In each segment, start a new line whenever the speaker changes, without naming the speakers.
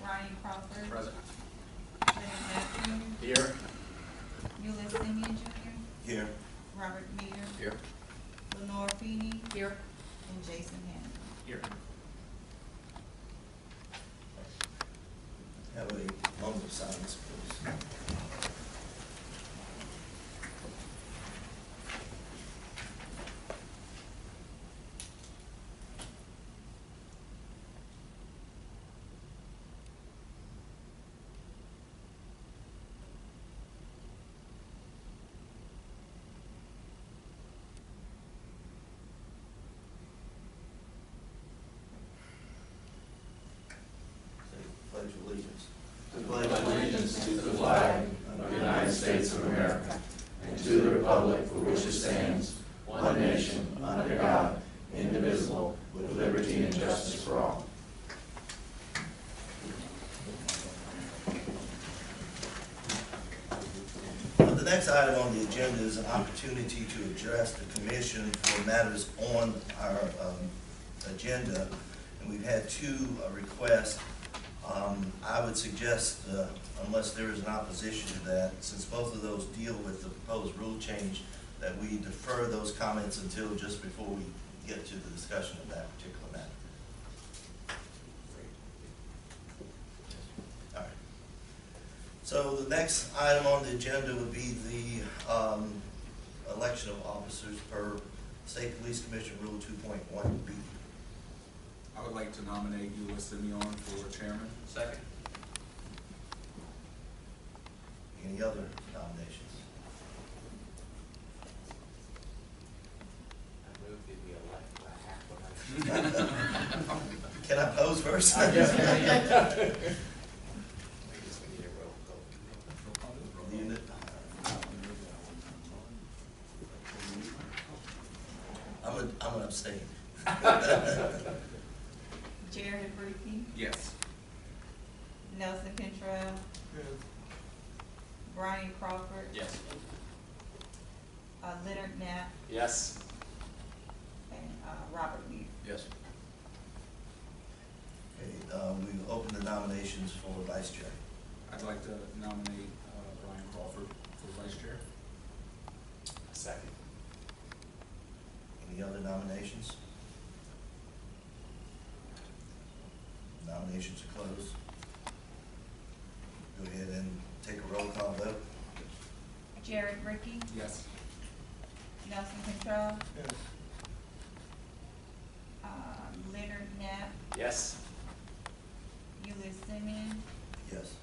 Brian Crawford.
Present.
Leonard Matthew.
Here.
Lspc Jr.
Here.
Robert Meyer.
Here.
Lenore Feeney.
Here.
And Jason Hannon.
Here.
Have a moment of silence, please. Pledge allegiance.
I pledge allegiance to the flag of the United States of America and to the republic for which it stands, one nation, under God, indivisible, with liberty and justice for all.
The next item on the agenda is an opportunity to address the commission for matters on our agenda. And we've had two requests. I would suggest, unless there is an opposition to that, since both of those deal with the proposed rule change, that we defer those comments until just before we get to the discussion of that particular matter. All right. So the next item on the agenda would be the election of officers per State Police Commission Rule 2.1B.
I would like to nominate you, Simeon, for chairman. Second.
Any other nominations?
I move that we elect a half.
Can I pose first?
Yes, we need a roll call.
Unit. I'm gonna abstain.
Jared Ricky.
Yes.
Nelson Contrell. Brian Crawford.
Yes.
Leonard Knapp.
Yes.
And Robert Meyer.
Yes.
Okay, we've opened the nominations for vice chair.
I'd like to nominate Brian Crawford for vice chair.
Second.
Any other nominations? Nominations are closed. Go ahead and take a roll call vote.
Jared Ricky.
Yes.
Nelson Contrell. Leonard Knapp.
Yes.
Simeon.
Yes.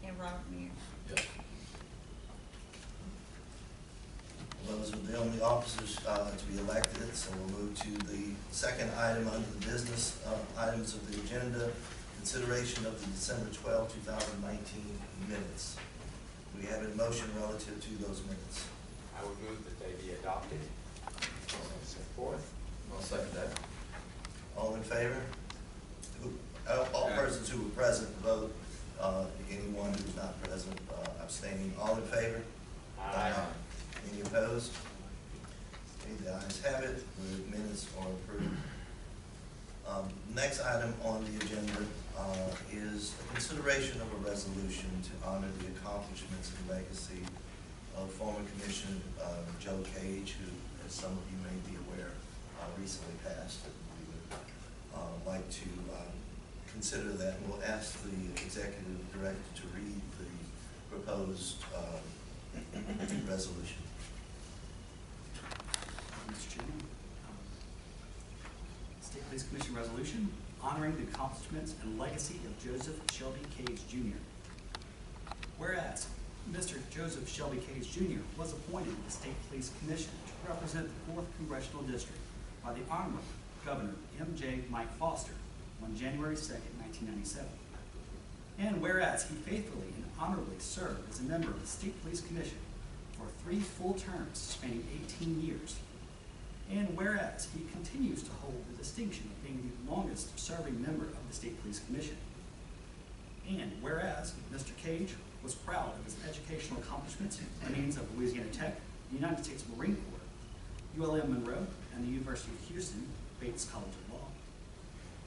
And Robert Meyer.
Yes.
Those are the only officers to be elected, so we'll move to the second item under the business items of the agenda, consideration of the December 12, 2019 minutes. Do we have a motion relative to those minutes?
I would move that they be adopted. So forth.
I'll second that.
All in favor? All persons who were present vote. Anyone who's not present abstaining. All in favor?
Aye.
Any opposed? Okay, the ayes have it. The minutes are approved. Next item on the agenda is a consideration of a resolution to honor the accomplishments and legacy of former Commissioner Joe Cage, who, as some of you may be aware, recently passed. We would like to consider that, and we'll ask the executive director to read the proposed resolution.
Mr. Chairman, State Police Commission resolution honoring the accomplishments and legacy of Joseph Shelby Cage Jr. Whereas Mr. Joseph Shelby Cage Jr. was appointed to the State Police Commission to represent the 4th Congressional District by the Honorable Governor M.J. Mike Foster on January 2nd, 1997. And whereas he faithfully and honorably served as a member of the State Police Commission for 3 full terms spanning 18 years. And whereas he continues to hold the distinction of being the longest serving member of the State Police Commission. And whereas Mr. Cage was proud of his educational accomplishments by means of Louisiana Tech, the United States Marine Corps, ULM Monroe, and the University of Houston Bates College of Law.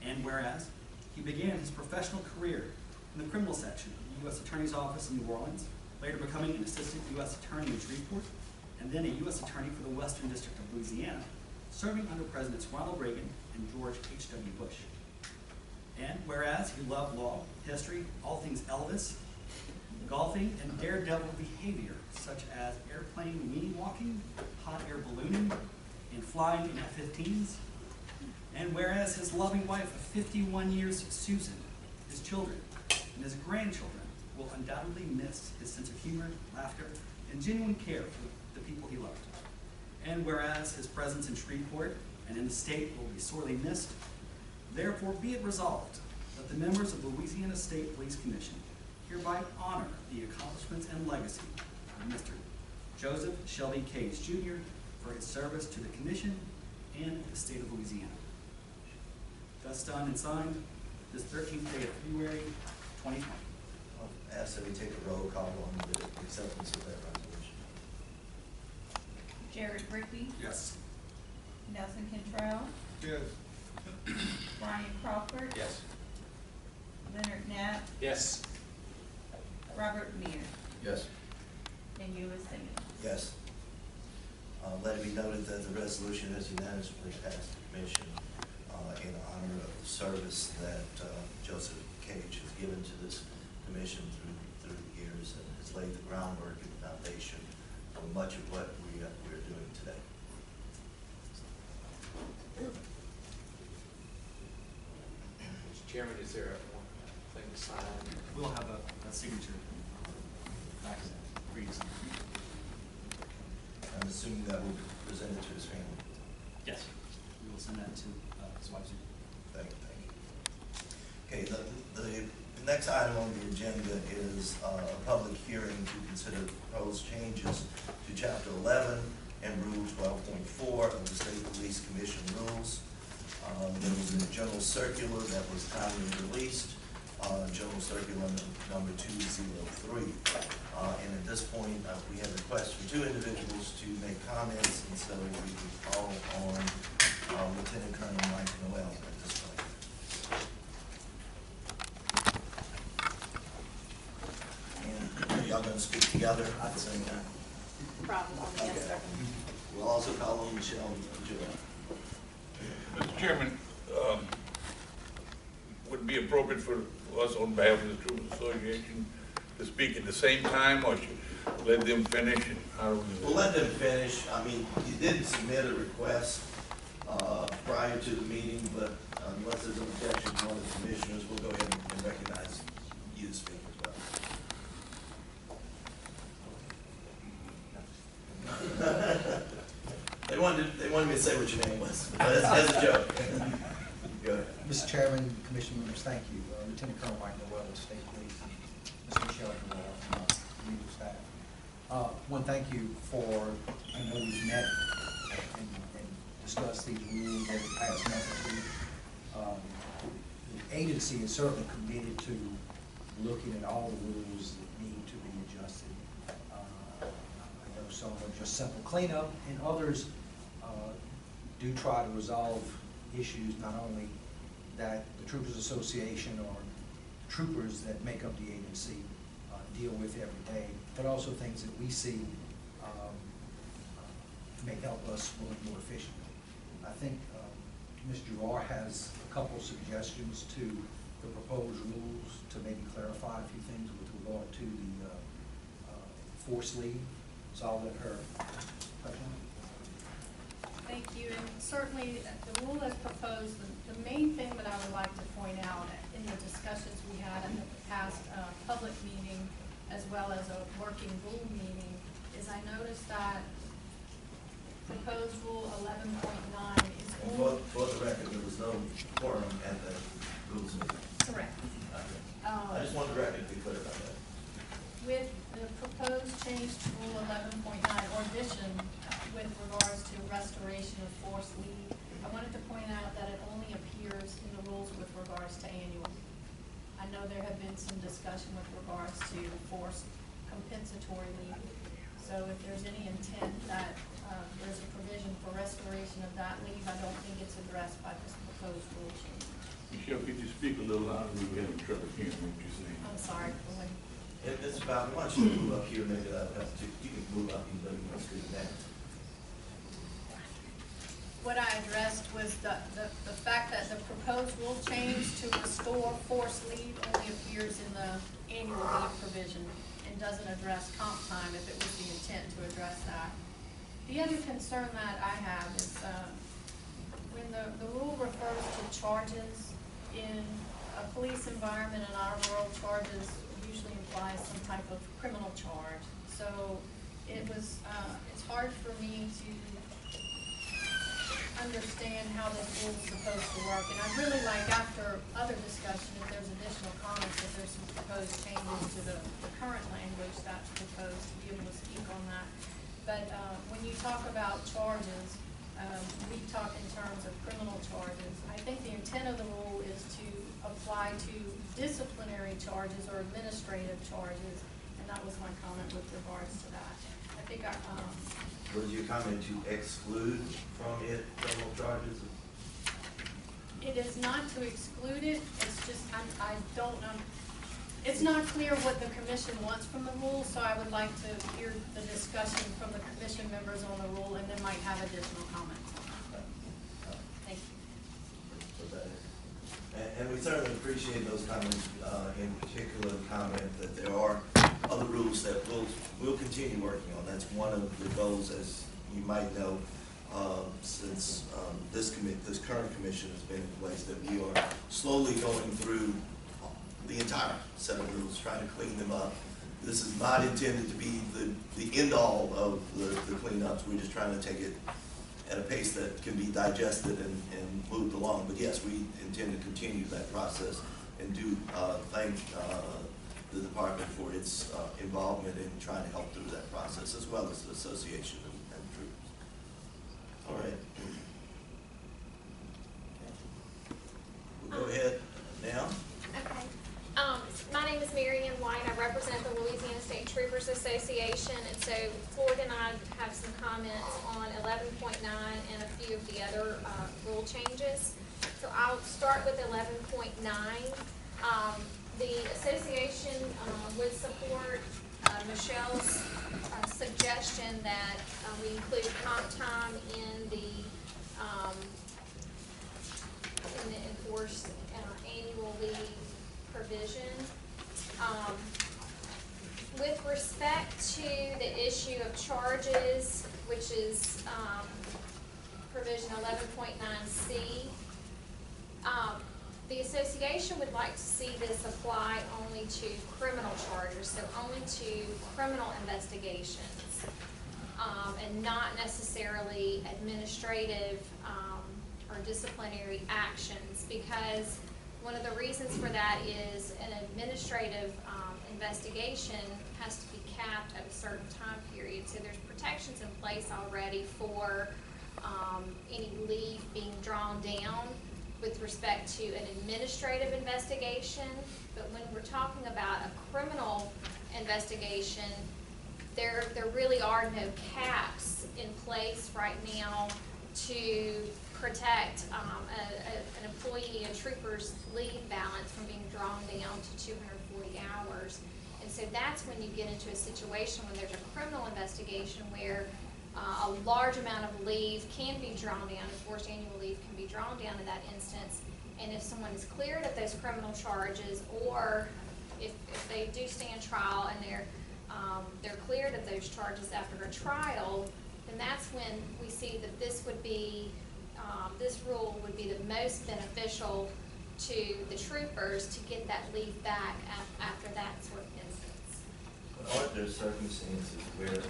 And whereas he began his professional career in the criminal section of the U.S. Attorney's Office in New Orleans, later becoming an assistant U.S. Attorney in Shreveport, and then a U.S. Attorney for the Western District of Louisiana, serving under Presidents Ronald Reagan and George H.W. Bush. And whereas he loved law, history, all things Elvis, golfing, and daredevil behavior, such as airplane weenie walking, hot air ballooning, and flying in F-15s. And whereas his loving wife of 51 years, Susan, his children, and his grandchildren will undoubtedly miss his sense of humor, laughter, and genuine care for the people he loved. And whereas his presence in Shreveport and in the state will be sorely missed, therefore be it resolved that the members of the Louisiana State Police Commission hereby honor the accomplishments and legacy of Mr. Joseph Shelby Cage Jr. for his service to the Commission and the state of Louisiana. Thus done and signed this 13th day of February, 2020.
I'll ask that we take a roll call on the acceptance of that resolution.
Jared Rickey,
Yes.
Nelson Cantrell,
Yes.
Brian Crawford,
Yes.
Leonard Knapp,
Yes.
Robert Meir,
Yes.
and Eula Simmons.
Yes. Let it be noted that the resolution has unanimously passed the commission in honor of the service that Joseph Cage has given to this commission through the years and has laid the groundwork and foundation for much of what we're doing today.
Mr. Chairman, is there a thing to sign?
We'll have a signature back for you to sign.
I'm assuming that will be presented to his family.
Yes. We will send that to his wife's.
Thank you. Okay, the next item on the agenda is a public hearing to consider proposed changes to Chapter 11 and Rule 12.4 of the State Police Commission rules. There was a general circular that was timely released, General Circular number 203. And at this point, we have requests from two individuals to make comments, and so we can call on Lieutenant Colonel Mike Noel at this point. And y'all gonna speak together at the same time?
Problem, yes,
Okay.
sir.
We'll also call on Michelle Joy.
Mr. Chairman, would it be appropriate for us on behalf of the Troopers Association to speak at the same time, or should let them finish? And how do we?
We'll let them finish. I mean, you didn't submit a request prior to the meeting, but unless there's an objection from one of the commissioners, we'll go ahead and recognize you to speak as well. They wanted me to say what your name was, as a joke. Go ahead.
Mr. Chairman, Commission members, thank you. Lieutenant Colonel Mike Noel of State Police, Mr. Michelle Noel, legal staff. One, thank you for, I know we've met and discussed these rules over the past month or two. The agency is certainly committed to looking at all the rules that need to be adjusted. I know some are just simple cleanup, and others do try to resolve issues not only that the Troopers Association or troopers that make up the agency deal with every day, but also things that we see may help us work more efficiently. I think Ms. Gerard has a couple suggestions to the proposed rules to maybe clarify a few things with regard to the force leave. So I'll let her touch on it.
Thank you, and certainly the rule as proposed, the main thing that I would like to point out in the discussions we had in the past public meeting, as well as a working rule meeting, is I noticed that proposed rule 11.9 is
And
only.
for the record, there was no quorum at the rules meeting.
Correct.
I just wanted the record to be clear about that.
With the proposed change to Rule 11.9 or addition with regards to restoration of forced leave, I wanted to point out that it only appears in the rules with regards to annual. I know there have been some discussion with regards to forced compensatory leave. So if there's any intent that there's a provision for restoration of that leave, I don't think it's addressed by this proposed rule change.
Michelle, could you speak a little louder? We're having trouble hearing. what you're saying.
I'm sorry, go ahead.
If Mr. Bowden, why don't you move up here, maybe that helps too. You can move up, even though you want to speak down.
What I addressed was the fact that the proposed rule change to restore forced leave only appears in the annual leave provision and doesn't address comp time if it was the intent to address that. The other concern that I have is when the rule refers to charges in a police environment in our world, charges usually implies some type of criminal charge. So it's hard for me to understand how this rule is supposed to work. And I'd really like, after other discussion, if there's additional comments, if there's some proposed changes to the current language that's proposed, to be able to speak on that. But when you talk about charges, we talk in terms of criminal charges. I think the intent of the rule is to apply to disciplinary charges or administrative charges, and that was my comment with regards to that. I think
Was your comment to exclude from it criminal charges?
it is not to exclude it, it's just, I don't know. It's not clear what the commission wants from the rule, so I would like to hear the discussion from the commission members on the rule and then might have additional comments on that. Thank you.
And we certainly appreciate those comments, in particular the comment that there are other rules that we'll continue working on. That's one of the goals, as you might know, since this current commission has been in place, that we are slowly going through the entire set of rules, trying to clean them up. This is not intended to be the end-all of the cleanups. We're just trying to take it at a pace that can be digested and moved along. But yes, we intend to continue that process and do thank the department for its involvement in trying to help through that process, as well as the association and troops. All right. We'll go ahead now.
Okay. My name is Marion White. I represent the Louisiana State Troopers Association, and so Floyd and I have some comments on 11.9 and a few of the other rule changes. So I'll start with 11.9. The association would support Michelle's suggestion that we include comp time in the enforced annual leave provision. With respect to the issue of charges, which is provision 11.9C, the association would like to see this apply only to criminal charges, so only to criminal investigations, and not necessarily administrative or disciplinary actions, because one of the reasons for that is an administrative investigation has to be capped at a certain time period. So there's protections in place already for any leave being drawn down with respect to an administrative investigation. But when we're talking about a criminal investigation, there really are no caps in place right now to protect an employee, a trooper's leave balance from being drawn down to 240 hours. And so that's when you get into a situation when there's a criminal investigation where a large amount of leave can be drawn down, enforced annual leave can be drawn down in that instance. And if someone is cleared of those criminal charges, or if they do stand trial and they're cleared of those charges after a trial, then that's when we see that this would be this rule would be the most beneficial to the troopers to get that leave back after that sort of instance.
But aren't there circumstances where,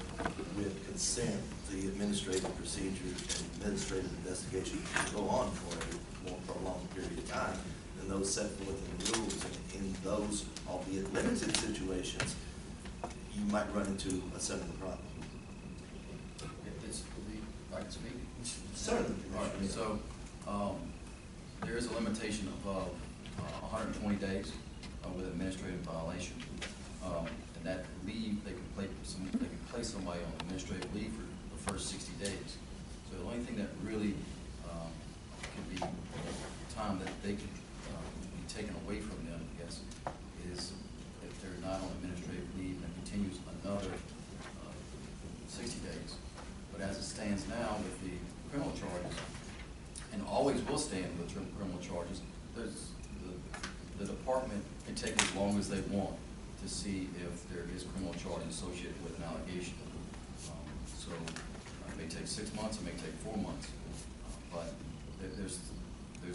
with consent, the administrative procedure and administrative investigation can go on for a more prolonged period of time than those set forth in the rules? And in those, albeit limited situations, you might run into a similar problem.
If this will be, I can speak.
Certainly.
All right, so, there is a limitation of 120 days with administrative violation. And that leave, they can place somebody on administrative leave for the first 60 days. So the only thing that really could be time that they could be taken away from them, I guess, charges, the department can take as long as they want to see if there is criminal charge associated with an allegation. So it may take 6 months, it may take 4 months, but there's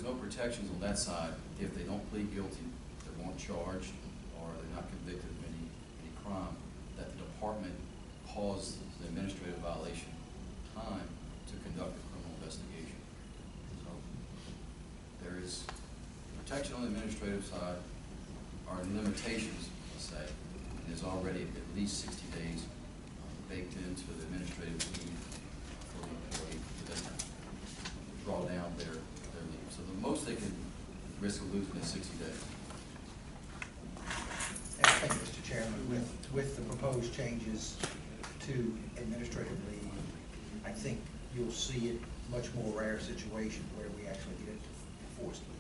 no protections on that side if they don't plead guilty, they weren't charged, or they're not convicted of any crime, that the department paused the administrative violation time to conduct a criminal investigation. So there is protection on the administrative side, or limitations, let's say, and there's already at least 60 days baked into the administrative leave for the employee to then draw down their leave. So the most they can risk of losing is 60 days.
Thank you, Mr. Chairman. With the proposed changes to administrative leave, I think you'll see it much more rare situation where we actually get into enforced leave.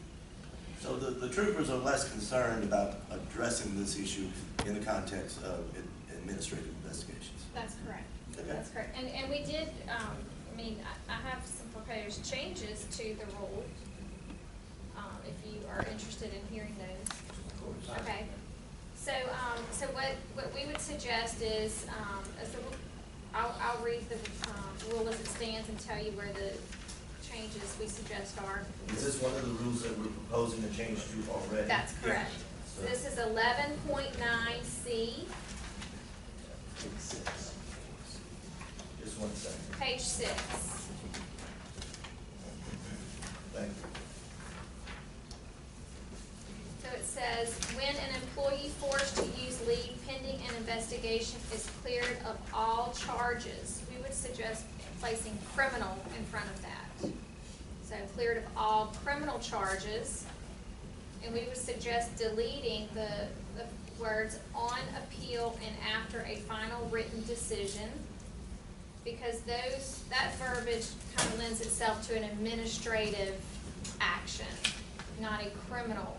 So the troopers are less concerned about addressing this issue in the context of administrative investigations.
That's correct.
Okay.
That's correct. And we did, I have some proposed changes to the rule, if you are interested in hearing those.
Of course.
Okay. So, what we would suggest is, I'll read the rule as it stands and tell you where the changes we suggest are.
Is this one of the rules that we're proposing to change to already?
That's correct.
So
So this is 11.9C,
just 1 second.
page 6.
Thank you.
So it says, when an employee forced to use leave pending an investigation is cleared of all charges, we would suggest placing criminal in front of that. So cleared of all criminal charges, and we would suggest deleting the words on appeal and after a final written decision, because that verbiage kind of lends itself to an administrative action, not a criminal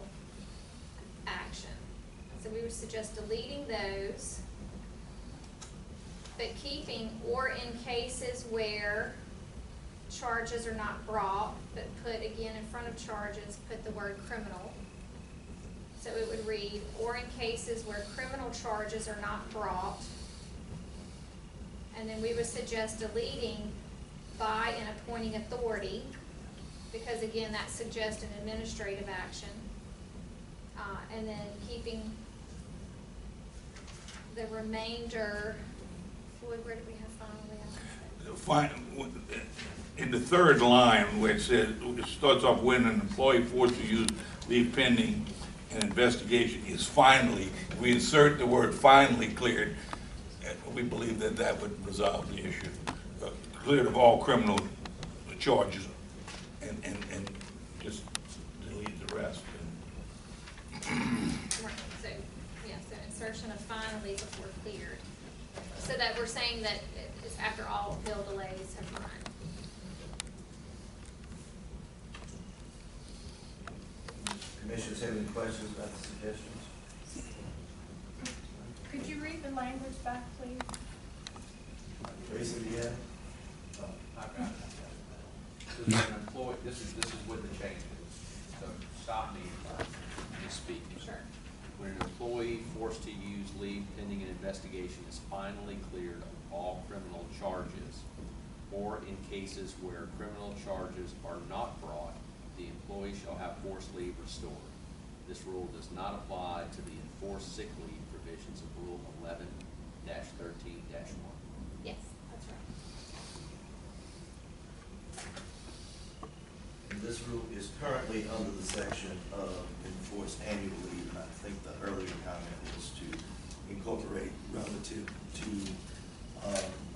action. So we would suggest deleting those, but keeping or in cases where charges are not brought, but put again in front of charges, put the word criminal. So it would read, or in cases where criminal charges are not brought. And then we would suggest deleting by an appointing authority, because again, that suggests an administrative action. And then keeping the remainder, Floyd, where did we have finally?
In the third line where it says, it starts off when an employee forced to use leave pending an investigation is finally, if we insert the word finally cleared, we believe that that would resolve the issue. Cleared of all criminal charges and just delete the rest.
Right, so, yeah, so insertion of finally before cleared. So that we're saying that it's after all appeal delays have run.
Commissioners have any questions about the suggestions?
Could you read the language back, please?
Teresa, do you have?
I've got it. This is an employee, this is with the changes. So stop me if I misspeak.
Sure.
When an employee forced to use leave pending an investigation is finally cleared of all criminal charges, or in cases where criminal charges are not brought, the employee shall have forced leave restored. This rule does not apply to the enforced sick leave provisions of Rule 11-13-1.
Yes, that's right.
And this rule is currently under the section of enforced annual leave, and I think the earlier comment was to incorporate relative to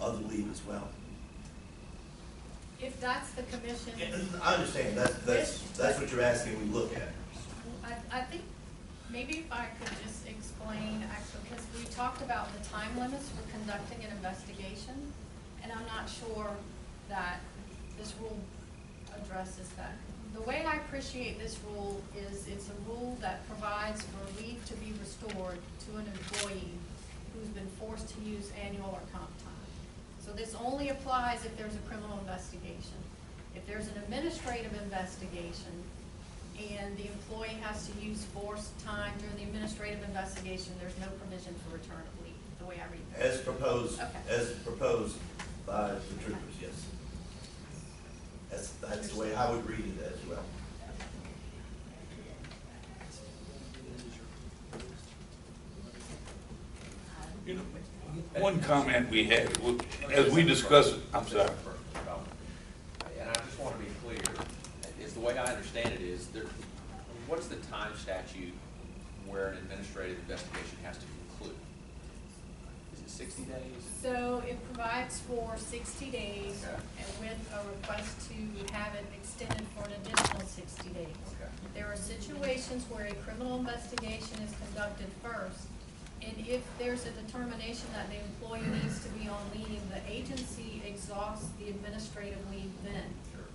other leave as well.
If that's the commission.
And I understand, that's what you're asking we look at.
I think maybe if I could just explain, actually, because we talked about the time limits for conducting an investigation, and I'm not sure that this rule addresses that. The way I appreciate this rule is it's a rule that provides for leave to be restored to an employee who's been forced to use annual or comp time. So this only applies if there's a criminal investigation. If there's an administrative investigation, and the employee has to use forced time during the administrative investigation, there's no provision for return of leave, the way I read it.
As proposed,
Okay.
as proposed by the troopers, yes. That's the way I would read it as well.
You know, one comment we had, as we discussed, I'm sorry.
And I just want to be clear, is the way I understand it is, what's the time statute where an administrative investigation has to conclude? Is it 60 days?
So it provides for 60 days
Okay.
and with a request to have it extended for an additional 60 days.
Okay.
There are situations where a criminal investigation is conducted first, and if there's a determination that the employee needs to be on leave, the agency exhausts the administrative leave then.
Sure.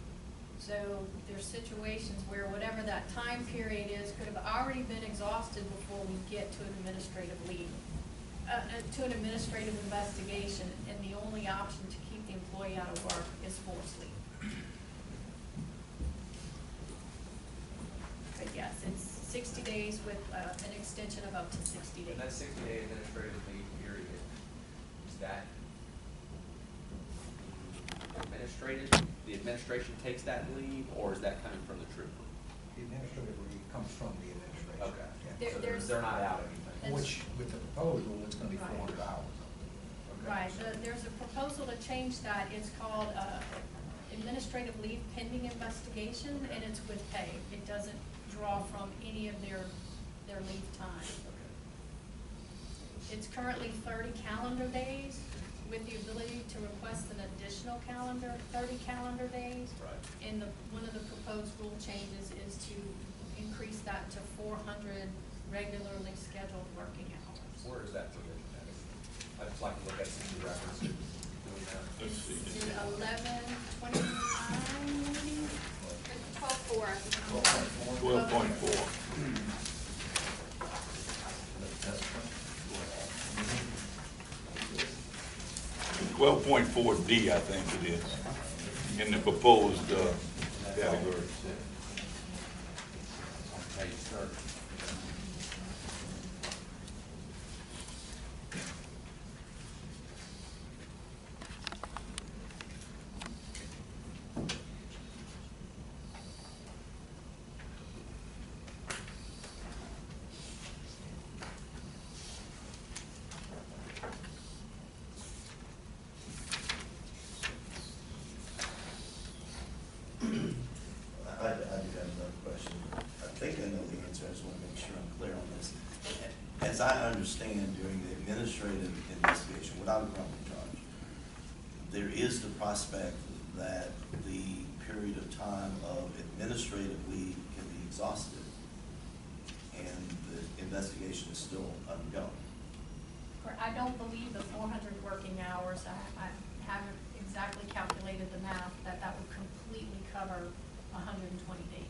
So there's situations where whatever that time period is could have already been exhausted before we get to an administrative leave, to an administrative investigation, and the only option to keep the employee out of work is forced leave. But yes, it's 60 days with an extension of up to 60 days.
And that 60-day administrative leave period, is that the administration takes that leave, or is that coming from the trooper?
The administrative leave comes from the administration.
Okay.
Yeah.
So
There's-
they're not out anything?
Which, with the proposed rule, it's gonna be
Right.
400 hours.
Okay.
Right, there's a proposal to change that. It's called administrative leave pending investigation, and it's with pay. It doesn't draw from any of their leave time. It's currently 30 calendar days with the ability to request an additional 30 calendar days.
Right.
And one of the proposed rule changes is to increase that to 400 regularly scheduled working hours.
Where is that provision at? I'd just like to look at some new references. Doing that.
Let's see.
It's in 1129, maybe?
12-4, I think.
12.4.
That's fine.
12.4D, I think it is, in the proposed category.
How you start.
I do have another question. I think I know the answer, I just want to make sure I'm clear on this. As I understand, during the administrative investigation, without a criminal charge, there is the prospect that the period of time of administrative leave can be exhausted, and the investigation is still ongoing.
I don't believe the 400 working hours, I haven't exactly calculated the math, that would completely cover 120 days.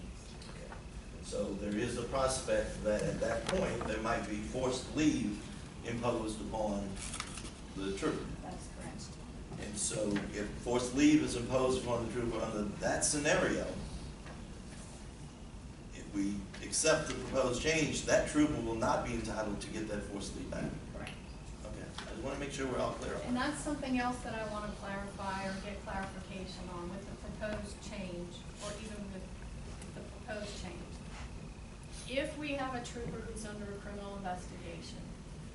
So there is a prospect that at that point, there might be forced leave imposed upon the trooper.
That's correct.
And so if forced leave is imposed upon the trooper under that scenario, if we accept the proposed change, that trooper will not be entitled to get that forced leave back.
Correct.
Okay, I just want to make sure we're all clear on
And
that.
that's something else that I want to clarify or get clarification on with the proposed change, or even with the proposed change. If we have a trooper who's under a criminal investigation,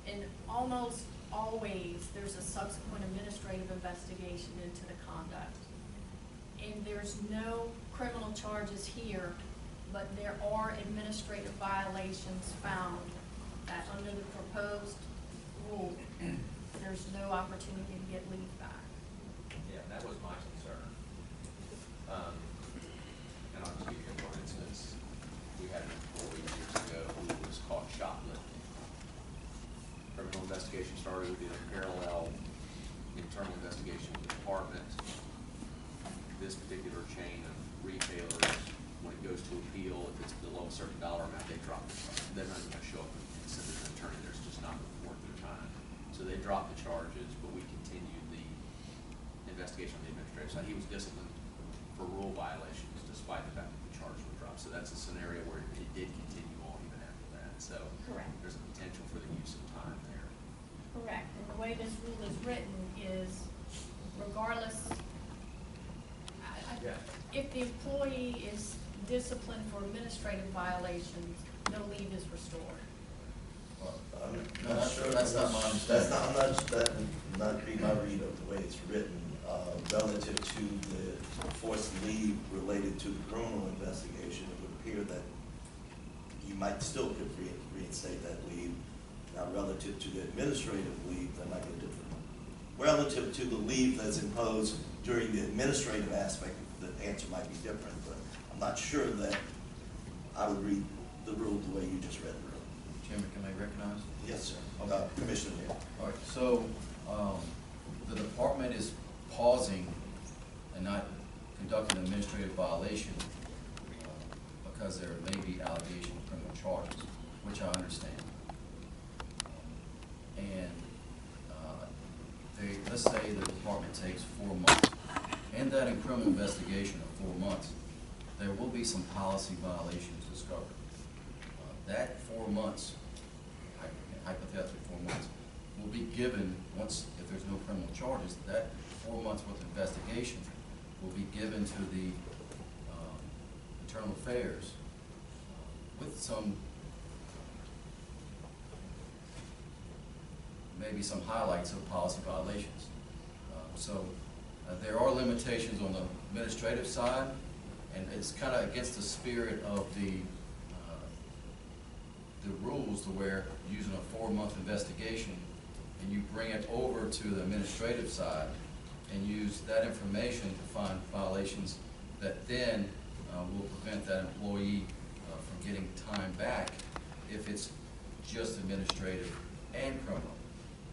and almost always there's a subsequent administrative investigation into the conduct, and there's no criminal charges here, but there are administrative violations found, that under the proposed rule, there's no opportunity to get leave back.
Yeah, that was my concern. And I'll just give you for instance, we had an employee years ago who was caught shoplifting. Criminal investigation started with the parallel internal investigation with the department. This particular chain of retailers, when it goes to appeal, if it's below a certain dollar amount, they drop the charge. They're not gonna show up and send an attorney, there's just not worth their time. So they dropped the charges, but we continued the investigation on the administrative side. He was disciplined for rule violations despite the fact that the charges were dropped. so that's a scenario where it did continue on even after that, so.
Correct.
There's a potential for the use of time there.
Correct, and the way this rule is written is regardless, if the employee is disciplined for administrative violations, no leave is restored.
I'm not sure.
That's not my understanding.
That would not be my read of the way it's written, relative to the forced leave related to the criminal investigation. It would appear that you might still could reinstate that leave. Now, relative to the administrative leave, that might be different. Relative to the leave that's imposed during the administrative aspect, the answer might be different, but I'm not sure that I would read the rule the way you just read the rule.
Chairman, can I recognize?
Yes, sir.
Okay.
Commissioner Neal.
All right, so, the department is pausing and not conducting an administrative violation because there may be allegation of criminal charges, which I understand. And let's say the department takes 4 months. In that criminal investigation of 4 months, there will be some policy violations discovered. That 4 months, hypothetically 4 months, will be given, once, if there's no criminal charges, that 4 months worth of investigation will be given to the Internal Affairs with some, maybe some highlights of policy violations. There are limitations on the administrative side, and it's kind of against the spirit of the rules to where using a 4-month investigation and you bring it over to the administrative side and use that information to find violations that then will prevent that employee from getting time back if it's just administrative and criminal.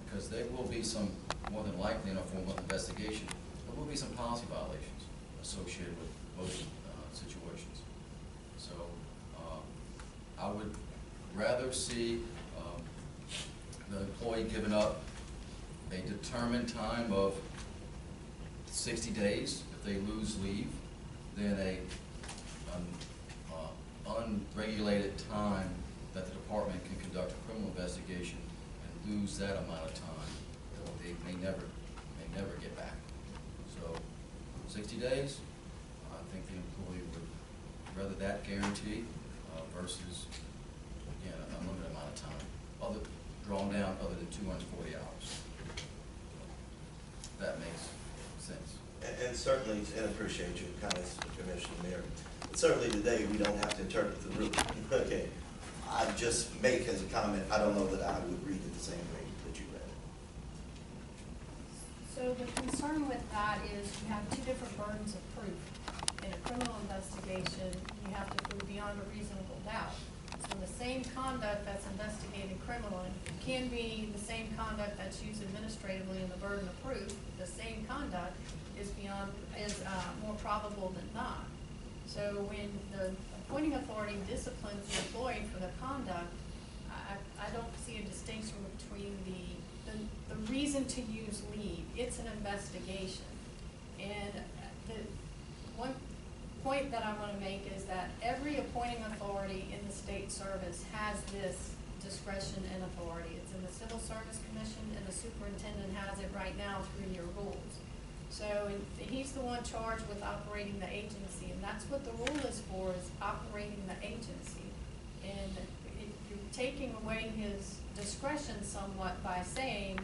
Because there will be some, more than likely in a 4-month investigation, there will be some policy violations associated with both situations. So I would rather see the employee given up a determined time of 60 days if they lose leave than a unregulated time that the department can conduct a criminal investigation and lose that amount of time that they may never get back. So 60 days, I think the employee would rather that guarantee versus, again, an unlimited amount of time, drawn down other than 240 hours. That makes sense.
And certainly, and appreciate your comments, Commissioner Mayor. Certainly today, we don't have to interpret the rule. Okay. I just make as a comment, I don't know that I would read it the same way that you read it.
So the concern with that is you have two different burdens of proof. In a criminal investigation, you have to prove beyond a reasonable doubt. So the same conduct that's investigated criminally can be the same conduct that's used administratively in the burden of proof. The same conduct is more probable than not. So when the appointing authority disciplines the employee for the conduct, I don't see a distinction between the reason to use leave. It's an investigation. And the one point that I want to make is that every appointing authority in the state service has this discretion and authority. It's in the Civil Service Commission, and the superintendent has it right now through your rules. So he's the one charged with operating the agency, and that's what the rule is for, is operating the agency. And you're taking away his discretion somewhat by saying,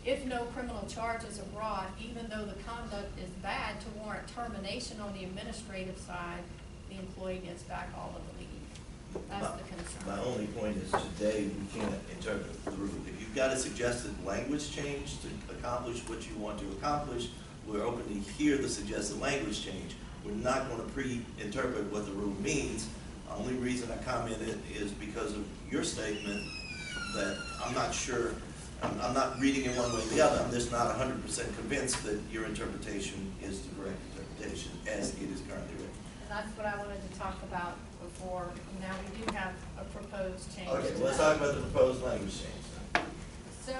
if no criminal charges are brought, even though the conduct is bad to warrant termination on the administrative side, the employee gets back all of the leave. That's the concern.
My only point is today we can't interpret the rule. If you've got a suggested language change to accomplish what you want to accomplish, we're open to hear the suggested language change. We're not going to pre-interpret what the rule means. The only reason I commented is because of your statement that I'm not sure, I'm not reading it one way or the other. I'm just not 100% convinced that your interpretation is the correct interpretation as it is currently written.
And that's what I wanted to talk about before. Now we do have a proposed change.
Okay,
to
let's
that.
talk about the proposed language change.
So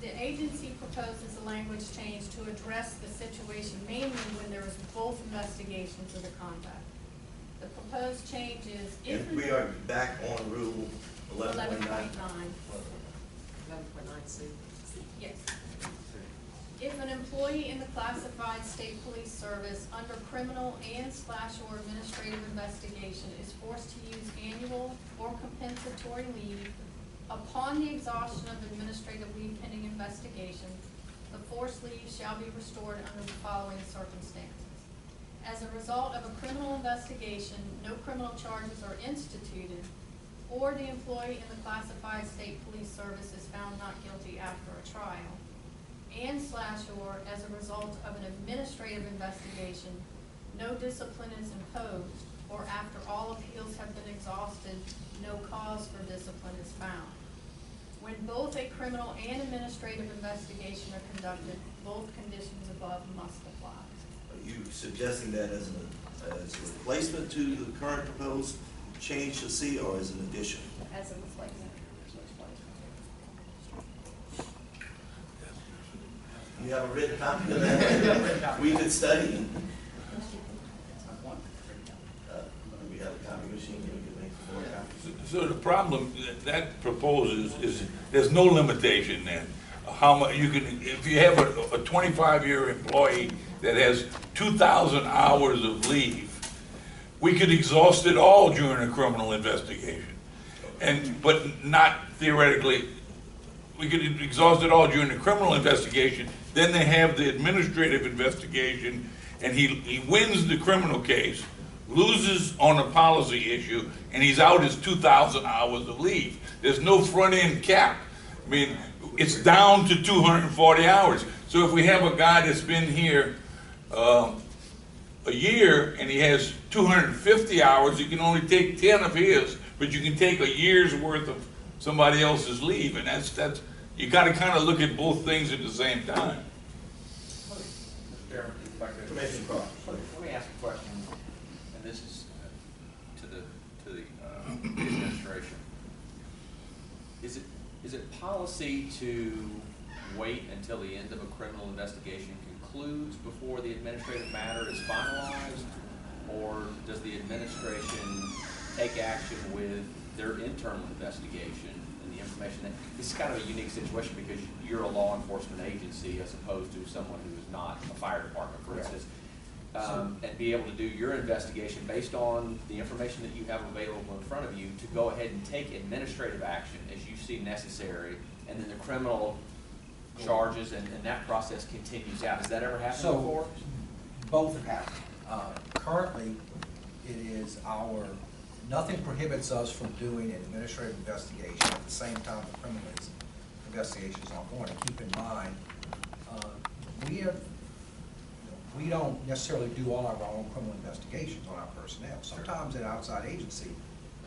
the agency proposes a language change to address the situation mainly when there is both investigations of the conduct. The proposed change is if.
And we are back on rule 11.9.
11.9.
11.9C.
Yes. If an employee in the classified state police service under criminal and/or administrative investigation is forced to use annual or compensatory leave upon the exhaustion of administrative leave pending investigation, the forced leave shall be restored under the following circumstances. As a result of a criminal investigation, no criminal charges are instituted, or the employee in the classified state police service is found not guilty after a trial, and/or as a result of an administrative investigation, no discipline is imposed, or after all appeals have been exhausted, no cause for discipline is found. When both a criminal and administrative investigation are conducted, both conditions above must apply.
Are you suggesting that as a replacement to the current proposed change to C, or as an addition?
As a replacement.
You have a written copy of that? We could study. We have a copy machine, we could make more copies.
So the problem that proposes is there's no limitation then. How much you can, if you have a 25-year employee that has 2,000 hours of leave, we could exhaust it all during a criminal investigation. But not theoretically, we could exhaust it all during the criminal investigation, then they have the administrative investigation, and he wins the criminal case, loses on a policy issue, and he's out his 2,000 hours of leave. There's no front-end cap. I mean, it's down to 240 hours. So if we have a guy that's been here a year and he has 250 hours, you can only take 10 of his, but you can take a year's worth of somebody else's leave, and that's you got to kind of look at both things at the same time.
Mr. Chairman, if I could.
Commissioner Cross.
Let me ask a question, and this is to the administration. Is it policy to wait until the end of a criminal investigation concludes before the administrative matter is finalized, or does the administration take action with their internal investigation and the information that, this is kind of a unique situation because you're a law enforcement agency as opposed to someone who is not a fire department, for instance, and be able to do your investigation based on the information that you have available in front of you to go ahead and take administrative action as you see necessary, and then the criminal charges and that process continues out. Has that ever happened before?
Both have happened. Currently, it is nothing prohibits us from doing an administrative investigation at the same time the criminal investigation is ongoing. And keep in mind, we don't necessarily do all of our own criminal investigations on our personnel. Sometimes an outside agency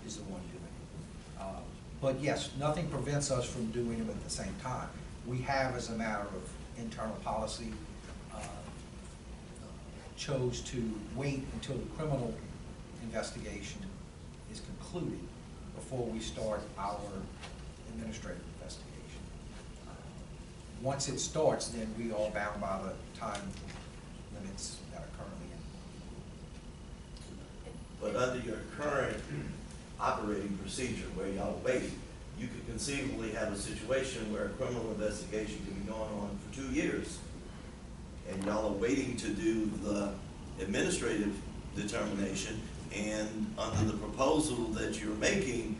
is the one doing it. But yes, nothing prevents us from doing them at the same time. We have, as a matter of internal policy, chose to wait until the criminal investigation is concluded before we start our administrative investigation. Once it starts, then we are bound by the time limits that are currently in.
But under your current operating procedure where y'all wait, you could conceivably have a situation where a criminal investigation can be going on for 2 years, and y'all are waiting to do the administrative determination, and under the proposal that you're making,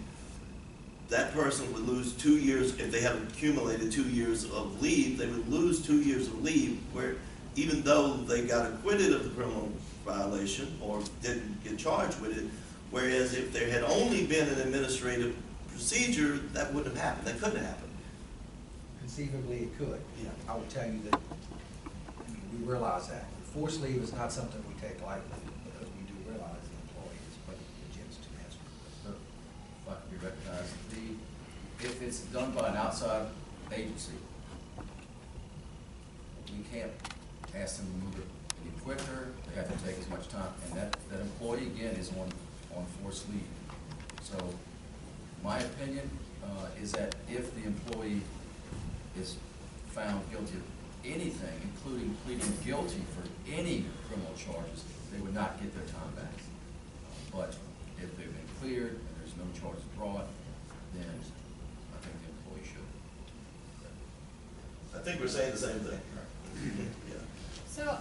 that person would lose 2 years, if they have accumulated 2 years of leave, they would lose 2 years of leave, where even though they got acquitted of the criminal violation or didn't get charged with it, whereas if there had only been an administrative procedure, that wouldn't have happened, that couldn't have happened.
Conceivably, it could.
Yeah.
I would tell you that we realize that. Forced leave is not something we take lightly because we do realize the employee is put against to answer.
So, if I can be recognized, if it's done by an outside agency, we can't ask them to move it any quicker, they have to take as much time, and that employee, again, is on forced leave. So, my opinion is that if the employee is found guilty of anything, including pleading guilty for any criminal charges, they would not get their time back. But if they've been cleared and there's no charges brought, then I think the employee should.
I think we're saying the same thing. Yeah.
So,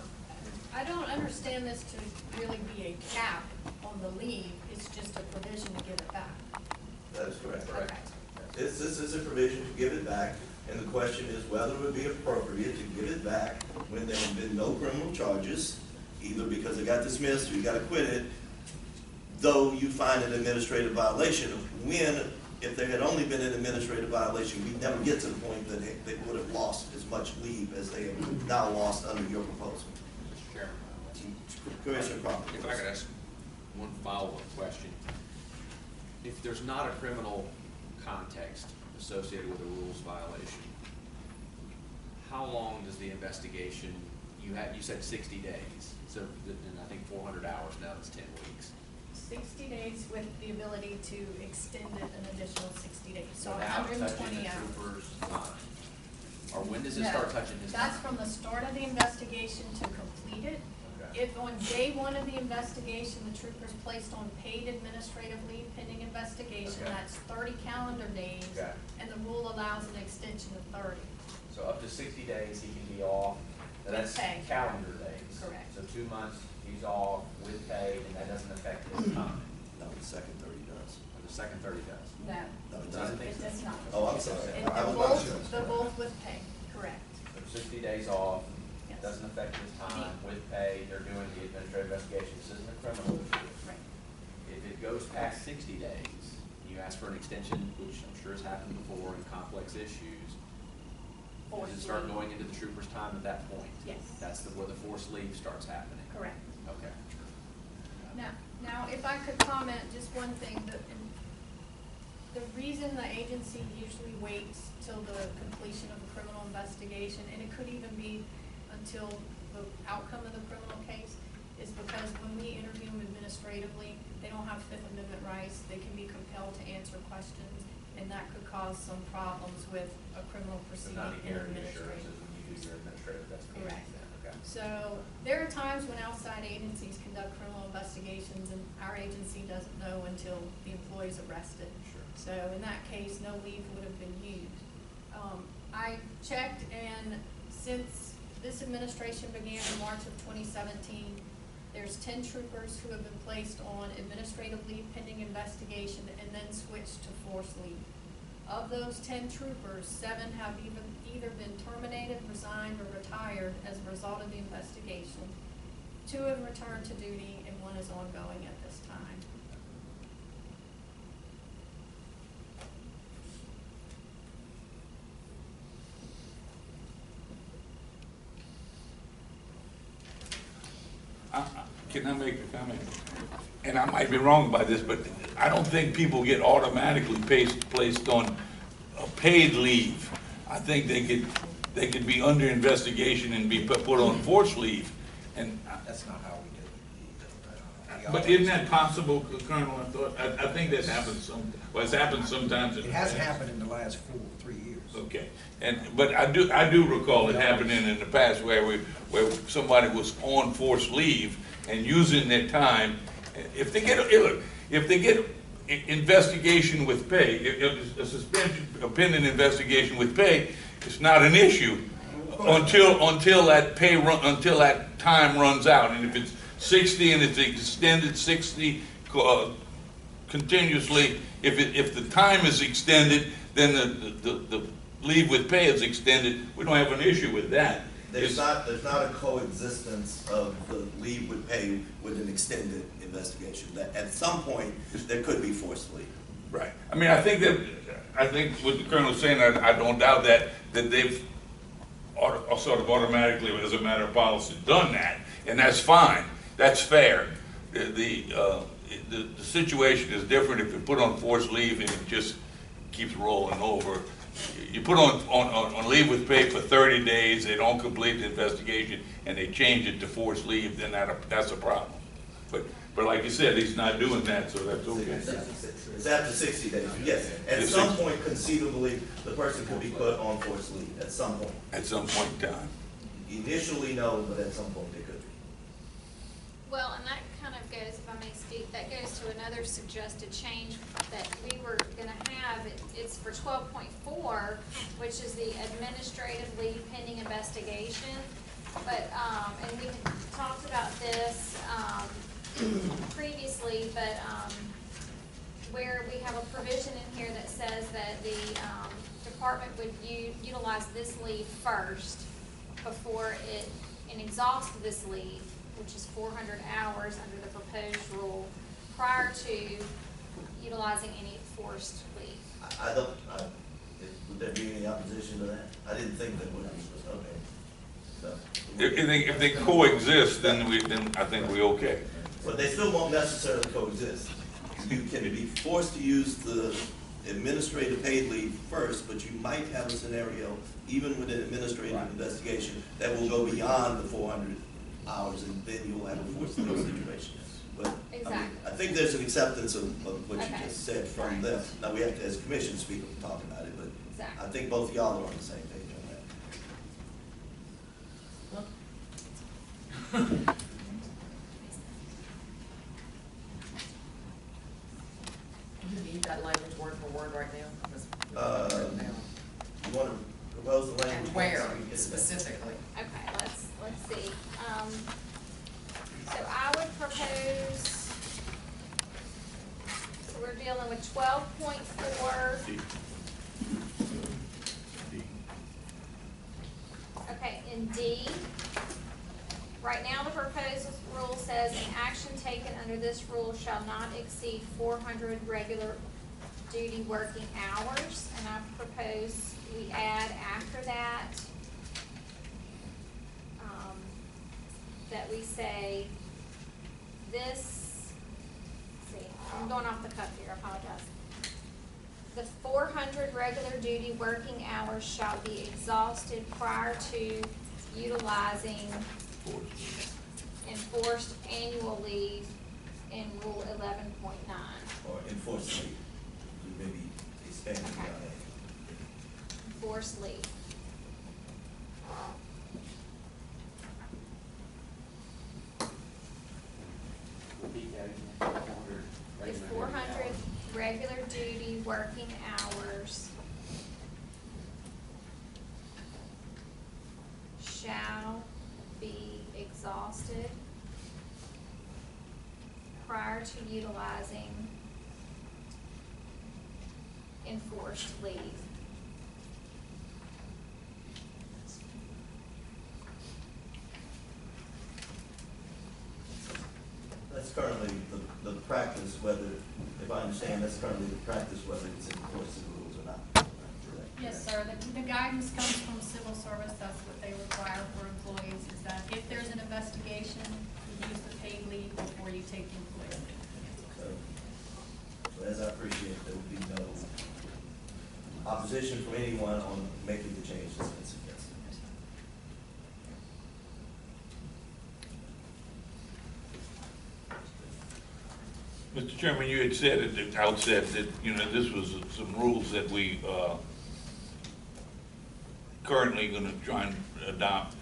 I don't understand this to really be a cap on the leave, it's just a provision to give it back.
That is correct.
Okay.
This is a provision to give it back, and the question is whether it would be appropriate to give it back when there have been no criminal charges, either because it got dismissed or you got acquitted, though you find an administrative violation. When, if there had only been an administrative violation, we'd never get to the point that they would have lost as much leave as they have now lost under your proposal.
Mr. Chairman,
Commissioner Crawford.
if I could ask one follow-up question. If there's not a criminal context associated with a rules violation, how long does the investigation, you said 60 days, so, and I think 400 hours, now it's 10 weeks.
60 days with the ability to extend it an additional 60 days, so
Without
120
touching the
hours.
trooper's time? Or when does it
No,
start touching his time?
That's from the start of the investigation to complete it.
Okay.
If on day one of the investigation, the trooper's placed on paid administrative leave pending investigation,
Okay.
that's 30 calendar days.
Okay.
And the rule allows an extension of 30.
So up to 60 days he can be off, and that's
With pay.
calendar days.
Correct.
So 2 months he's off with pay, and that doesn't affect his time.
No, the second 30 does.
Or the second 30 does.
No,
No, it
I
doesn't.
think
it
so.
does not.
Oh, I'm sorry.
And
I was
they're
about
both,
to-
they're both with pay, correct.
So 60 days off,
Yes.
doesn't affect his time, with pay, they're doing the administrative investigation, this isn't a criminal issue.
Right.
If it goes past 60 days, you ask for an extension, which I'm sure has happened before in complex issues, does it start going into the trooper's time at that point?
Yes.
That's where the forced leave starts happening?
Correct.
Okay.
Now, if I could comment, just one thing, the reason the agency usually waits till the completion of a criminal investigation, and it could even be until the outcome of the criminal case, is because when we interview them administratively, they don't have Fifth Amendment rights, they can be compelled to answer questions, and that could cause some problems with a criminal
So
proceeding
not
in
hearing
administrative.
assurances when you do your administrative investigation
Correct.
then, okay.
So there are times when outside agencies conduct criminal investigations and our agency doesn't know until the employee's arrested.
Sure.
So in that case, no leave would have been used. I checked, and since this administration began in March of 2017, there's 10 troopers who have been placed on administrative leave pending investigation and then switched to forced leave. Of those 10 troopers, 7 have either been terminated, resigned, or retired as a result of the investigation. 2 have returned to duty, and 1 is ongoing at this time.
Can I make a comment? And I might be wrong about this, but I don't think people get automatically placed on a paid leave. I think they could be under investigation and be put on forced leave. And,
That's not how we do it.
but isn't that possible, Colonel? I think that happens it's happened sometimes. in
It
the
hasn't
past.
happened in the last 3 years.
Okay, but I do recall it happening in the past where somebody was on forced leave and using their time. If they get investigation with pay, if a suspension, a pending investigation with pay, it's not an issue until that time runs out. And if it's 60 and it's extended 60 continuously, if the time is extended, then the leave with pay is extended. We don't have an issue with that.
There's not a coexistence of the leave with pay with an extended investigation. That at some point, there could be forced leave.
Right. I mean, I think what the Colonel's saying, I don't doubt that they've sort of automatically, as a matter of policy, done that, and that's fine. That's fair. The situation is different if you put on forced leave and it just keeps rolling over. You put on leave with pay for 30 days, they don't complete the investigation, and they change it to forced leave, then that's a problem. But like you said, he's not doing that, so that's okay.
It's after 60 days, yes. At some point, conceivably, the person could be put on forced leave, at some point.
At some point in time.
Initially, no, but at some point, they could be.
Well, and that kind of goes, if I may that goes to another suggested change that we were gonna have. It's for 12.4, which is the administrative leave pending investigation. But, and we had talked about this, previously, but, where we have a provision in here that says that the, department would utilize this leave first before it, and exhaust this leave, which is 400 hours under the proposed rule, prior to utilizing any forced leave.
Would there be any opposition to that? I didn't think that would, okay. So,
If they coexist, then I think we're okay.
but they still won't necessarily coexist. You can be forced to use the administrative paid leave first, but you might have a scenario, even with an administrative investigation, that will go beyond the 400 hours, and then you'll have a forced leave situation. But I mean,
Exactly.
I think there's an acceptance of what you
Okay.
just said from them. Now, we have to, as commission, speak and talk about it, but
Exactly.
I think both of y'all are on the same page on that.
You need that language word for word right now? Because it's written down.
You want to propose the language?
And where
so we get that?
specifically?
Okay, let's see. So I would propose, so we're dealing with 12.4. Okay, in D, right now the proposed rule says an action taken under this rule shall not exceed 400 regular duty working hours. And I propose we add after that, that we say this, let's see, I'm going off the cuff here, I apologize. The 400 regular duty working hours shall be exhausted prior to utilizing enforced annual leave in Rule 11.9.
Or enforced leave, maybe expanding
Okay.
on that.
Enforced leave. It's 400 regular duty working hours shall be exhausted prior to utilizing enforced leave.
That's currently the practice, whether, if I understand, that's currently the practice, whether it's enforced in the rules or not. Correct?
Yes, sir. The guidance comes from civil service. That's what they require for employees, is that if there's an investigation, you use the paid leave before you take the employee leave.
So as I appreciate, there will be no opposition from anyone on making the change that's been suggested.
Mr. Chairman, you had said at the outset that, this was some rules that we, currently gonna try and adopt,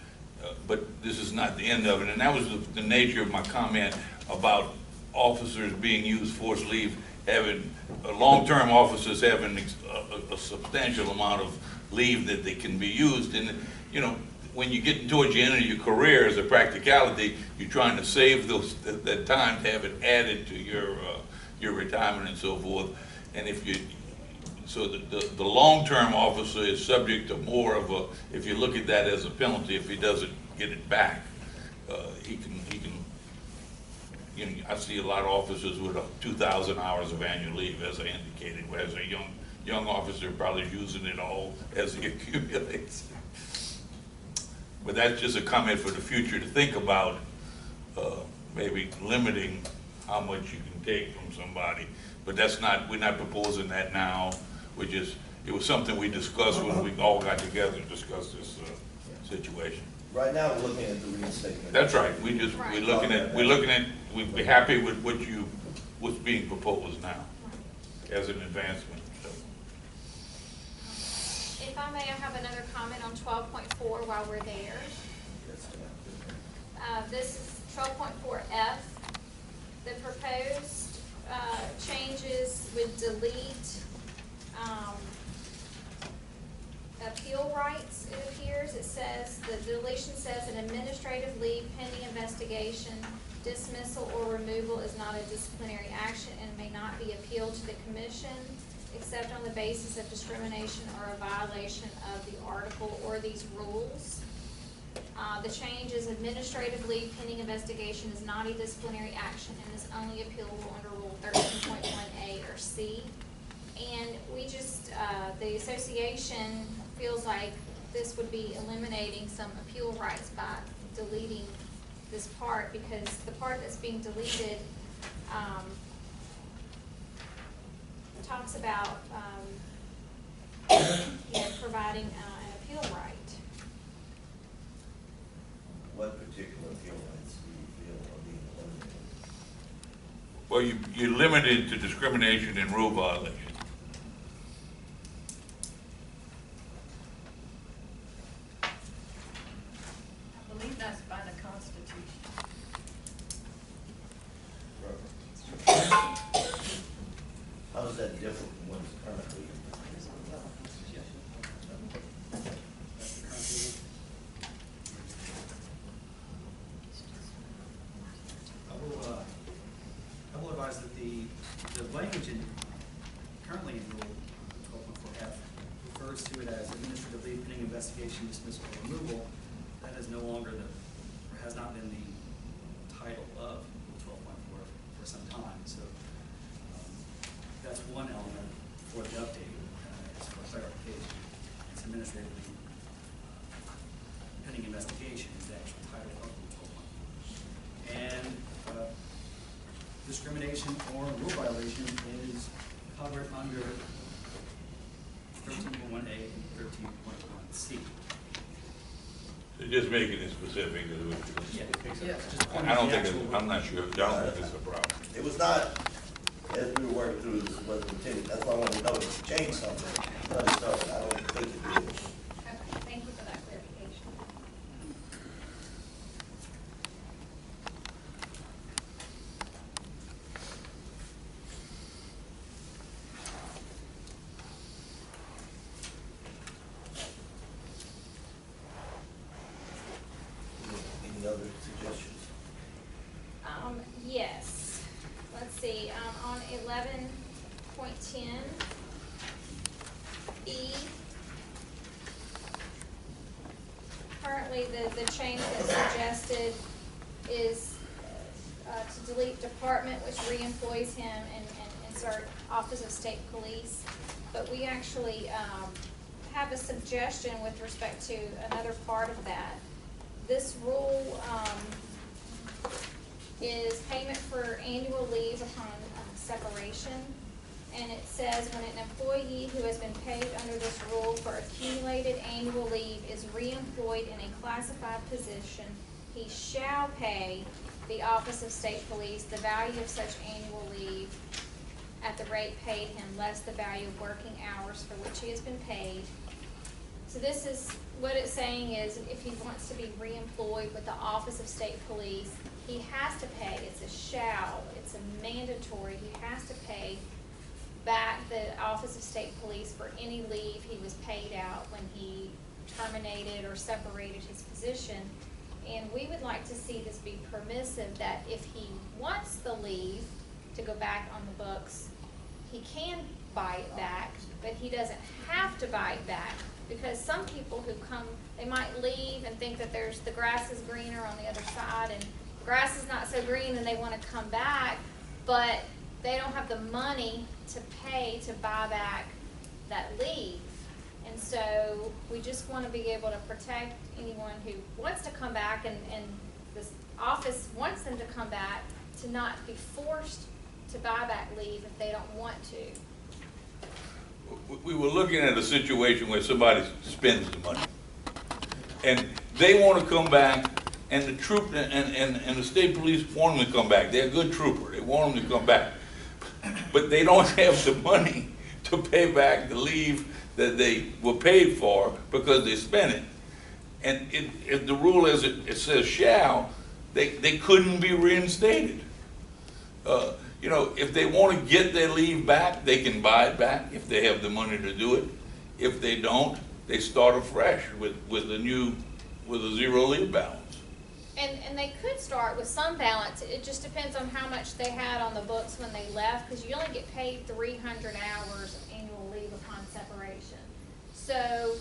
but this is not the end of it, and that was the nature of my comment about officers being used forced leave, having, long-term officers having a substantial amount of leave that they can be used, and, when you get towards the end of your career, as a practicality, you're trying to save that time to have it added to your retirement and so forth. And so the long-term officer is subject to more of a, if you look at that as a penalty, if he doesn't get it back, he can, I see a lot of officers with 2,000 hours of annual leave, as I indicated, whereas a young officer probably is using it all as he accumulates. But that's just a comment for the future to think about, maybe limiting how much you can take from somebody. But we're not proposing that now. It was something we discussed when we all got together and discussed this situation.
Right now, we're looking at the reinstatement.
That's right. We're looking at, we're happy with what's being proposed now as an advancement.
If I may, I have another comment on 12.4 while we're there. This is 12.4F. The proposed changes would delete appeal rights, it appears. It says, the deletion says an administrative leave pending investigation, dismissal or removal is not a disciplinary action and may not be appealed to the commission except on the basis of discrimination or a violation of the article or these rules. The change is administrative leave pending investigation is not a disciplinary action and is only appealable under Rule 13.1A or C. And we just, the association feels like this would be eliminating some appeal rights by deleting this part, because the part that's being deleted talks about providing an appeal right.
What particular appeal rights do you feel are being eliminated?
Well, you're limited to discrimination and rule violation.
I believe that's by the Constitution.
How does that differ from what is currently?
I will advise that the language currently in Rule 12.4F refers to it as administrative leave pending investigation, dismissal, or removal. That is no longer or has not been the title of Rule 12.4 for some time. So that's one element for the update, is for clarification. It's administrative leave pending investigation is the actual title of Rule 12.4. And discrimination or rule violation is covered under 13.1A and 13.1C.
So just making it specific.
Yeah,
Yeah.
I don't think I'm not sure. I don't think it's a problem.
It was not, as we were working through this, wasn't intended. That's why I wanted to know if it changed something. But I don't think it did.
Okay, thank you for that clarification.
Any other suggestions?
Yes. Let's see, on 11.10 E, currently the change that's suggested is to delete department, which re-employs him, and insert Office of State Police. But we actually have a suggestion with respect to another part of that. This rule is payment for annual leave upon separation. And it says when an employee who has been paid under this rule for accumulated annual leave is reemployed in a classified position, he shall pay the Office of State Police the value of such annual leave at the rate paid him less the value of working hours for which he has been paid. So this is, what it's saying is if he wants to be reemployed with the Office of State Police, he has to pay. It's a shall, it's a mandatory, he has to pay back the Office of State Police for any leave he was paid out when he terminated or separated his position. And we would like to see this be permissive, that if he wants the leave to go back on the books, he can buy it back, but he doesn't have to buy it back. Because some people who come, they might leave and think that the grass is greener on the other side, and the grass is not so green and they want to come back, but they don't have the money to pay to buy back that leave. And so we just want to be able to protect anyone who wants to come back, and this office wants them to come back, to not be forced to buy back leave if they don't want to.
We were looking at a situation where somebody spends the money, and they want to come back, and the troop and the state police want them to come back. They're a good trooper. They want them to come back, but they don't have the money to pay back the leave that they were paid for because they spent it. And if the rule as it says shall, they couldn't be reinstated. You know, if they want to get their leave back, they can buy it back if they have the money to do it. If they don't, they start afresh with a zero leave balance.
And they could start with some balance. It just depends on how much they had on the books when they left, because you only get paid 300 hours of annual leave upon separation. So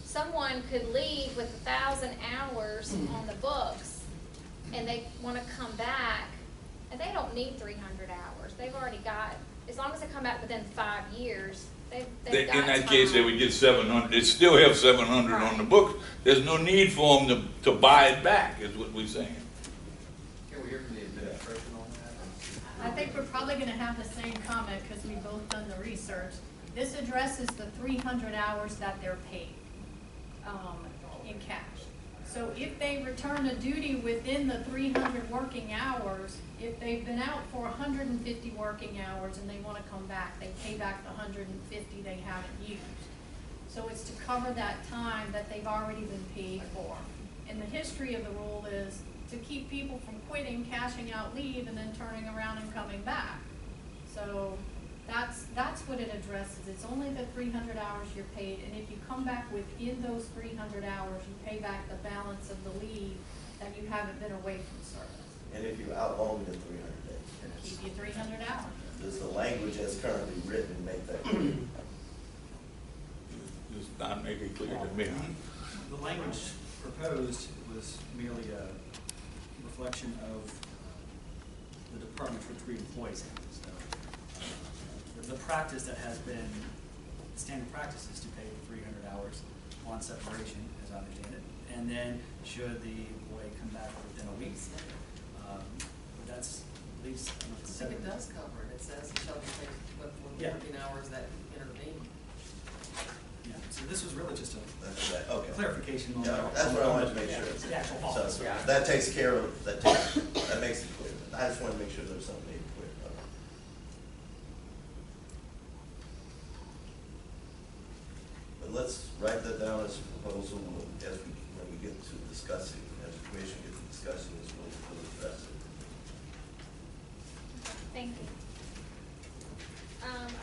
someone could leave with 1,000 hours on the books, and they want to come back, and they don't need 300 hours. They've already got, as long as they come back within 5 years, they've got
In that case, they
time.
would get 700, they still have 700 on the books. There's no need for them to buy it back, is what we're saying.
Can we hear from the administration on that?
I think we're probably gonna have the same comment, because we've both done the research. This addresses the 300 hours that they're paid, in cash. So if they return to duty within the 300 working hours, if they've been out for 150 working hours and they wanna come back, they pay back the 150 they haven't used. So it's to cover that time that they've already been paid for. And the history of the rule is to keep people from quitting, cashing out leave, and then turning around and coming back. So that's what it addresses. It's only the 300 hours you're paid, and if you come back within those 300 hours, you pay back the balance of the leave that you haven't been away from service.
And if you're out longer than 300 days.
Keep you 300 hours.
Does the language as currently written make that clear?
Just not make it clear to me.
The language proposed was merely a reflection of the department for which we employees have. So, the practice that has been, standard practice is to pay 300 hours on separation, as I understand it. And then should the employee come back within a week, but that's at least, I don't know,
I think it does cover it. It says it shall be paid for the
Yeah.
working hours that intervene.
Yeah, so this was really just a
That's right, okay.
clarification on.
Yeah, that's what I wanted to make sure.
The actual
So
policy.
that takes care of, that makes it clear. I just wanted to make sure there's something made clear. But let's write that down as a proposal when we get to discussing, as the commission gets to discussing this, we'll address it.
Thank you.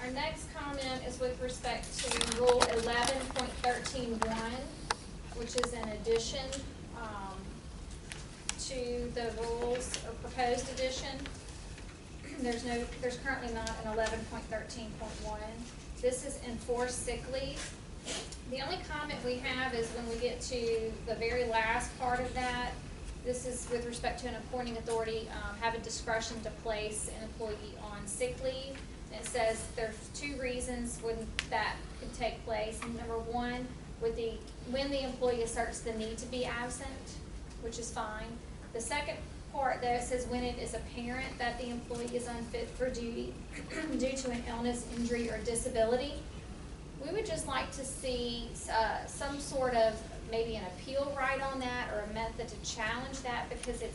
Our next comment is with respect to Rule 11.13.1, which is an addition to the rules, or proposed addition. There's currently not an 11.13.1. This is enforced sick leave. The only comment we have is when we get to the very last part of that. This is with respect to an appointing authority having discretion to place an employee on sick leave. And it says there's 2 reasons when that could take place. Number one, when the employee asserts the need to be absent, which is fine. The second part there, it says when it is apparent that the employee is unfit for duty due to an illness, injury, or disability. We would just like to see some sort of maybe an appeal right on that, or a method to challenge that, because it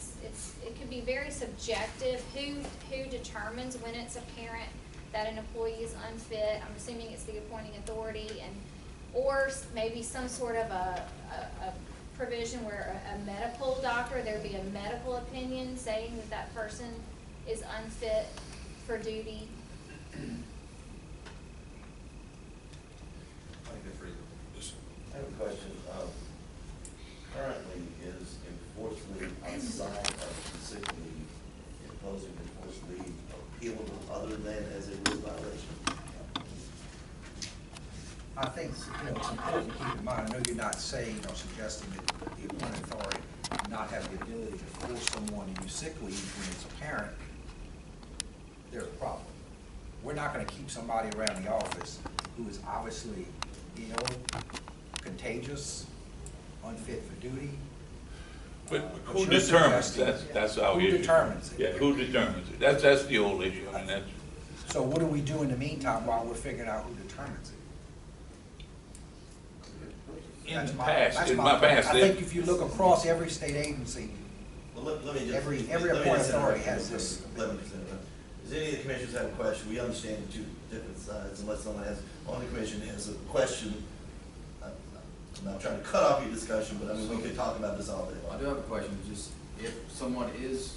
can be very subjective who determines when it's apparent that an employee is unfit. I'm assuming it's the appointing authority, or maybe some sort of a provision where a medical doctor, there would be a medical opinion saying that person is unfit for duty.
I have a question. Currently, is enforced leave outside of the sick leave, imposing enforced leave appealable other than as a rule violation?
I think, it's important to keep in mind, I know you're not saying or suggesting that the appointing authority not have the ability to force someone to use sick leave when it's apparent there's a problem. We're not gonna keep somebody around the office who is obviously ill, contagious, unfit for duty.
But who
you're
determines,
suggesting-
that's our
Who
issue.
determines it?
Yeah, who determines it? That's the old issue, and that's,
So what do we do in the meantime while we're figuring out who determines it?
in
That's
the
my-
past,
that's
in
my
my
point.
past,
I
they-
think if you look across every state agency,
Well, let me just.
Every
let me
appointed
just
authority
interrupt
has
you
this.
Let me just interrupt. Does any of the commissioners have a question? We understand the 2 different sides, unless someone has, on the commission has a question. I'm not trying to cut off your discussion, but I mean, we could talk about this all day
I
long.
do have a question, just if someone is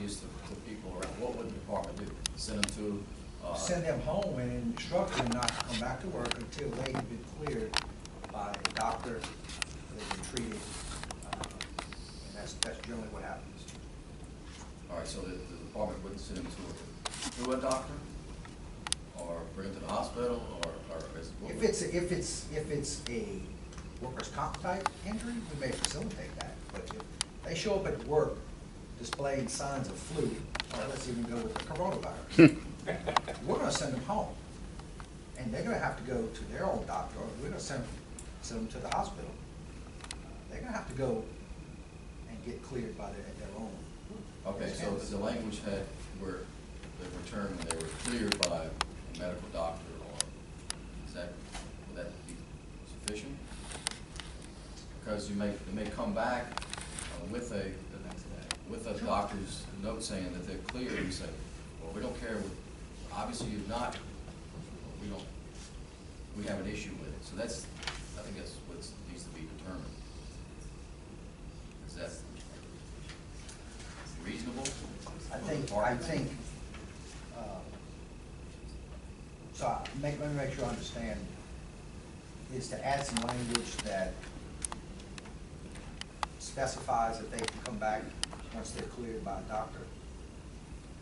these to people around, what would the department do? Send them to,
Send them home and instruct them not to come back to work until they have been cleared by a doctor, they've been treated, and that's generally what happens.
all right, so the department wouldn't send them to a doctor? Or bring them to the hospital, or is it?
If it's a workers' comp type injury, we may facilitate that, but if they show up at work displaying signs of flu, or let's even go with the coronavirus, we're gonna send them home. And they're gonna have to go to their own doctor, or we're gonna send them to the hospital. They're gonna have to go and get cleared by their own.
Okay, so the language had where they returned when they were cleared by a medical doctor, or would that be sufficient? Because they may come back with a doctor's note saying that they're cleared, and you say, well, we don't care, obviously you're not, we have an issue with it. So I think that's what needs to be determined. Is that reasonable?
I think, so let me make sure I understand, is to add some language that specifies that they can come back once they're cleared by a doctor.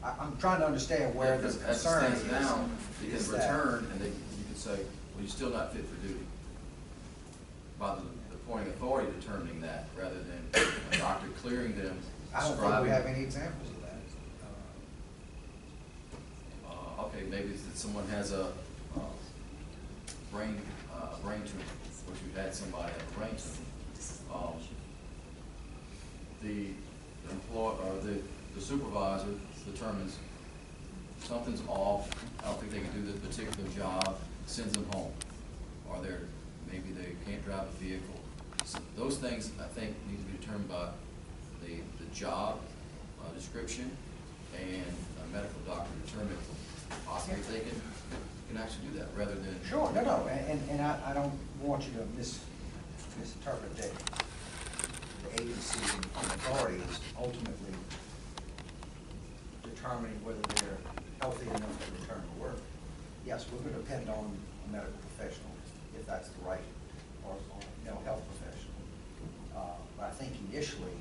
I'm trying to understand where the concern is.
Now, you
is
can
that-
return, and you can say, well, you're still not fit for duty. By the appointing authority determining that, rather than a doctor clearing them,
I don't think
prescribing.
we have any examples of that.
Okay, maybe it's that someone has a brain tumor, which we've had somebody have a brain tumor. The supervisor determines something's off, I don't think they can do this particular job, sends them home. Or maybe they can't drive a vehicle. So those things, I think, need to be determined by the job description, and a medical doctor determine possibly if they can actually do that, rather than.
Sure, no, and I don't want you to misinterpret that the agency and authority is ultimately determining whether they're healthy enough to return to work. Yes, we're going to depend on a medical professional, if that's the right, or health professional. But I think initially,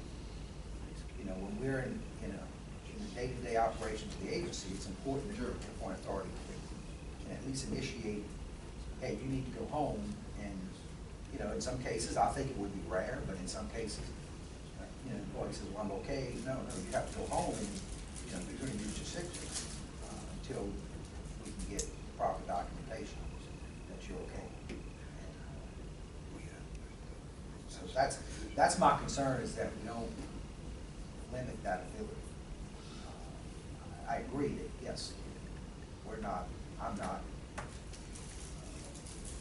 when we're in the day-to-day operations of the agency, it's important that the appointed authority can at least initiate, hey, you need to go home. And in some cases, I think it would be rare, but in some cases, the employee says, well, I'm okay. No, you have to go home, and you're going to use your sick leave until we can get proper documentation that you're okay. So that's my concern, is that we don't limit that ability. I agree that, yes, I'm not.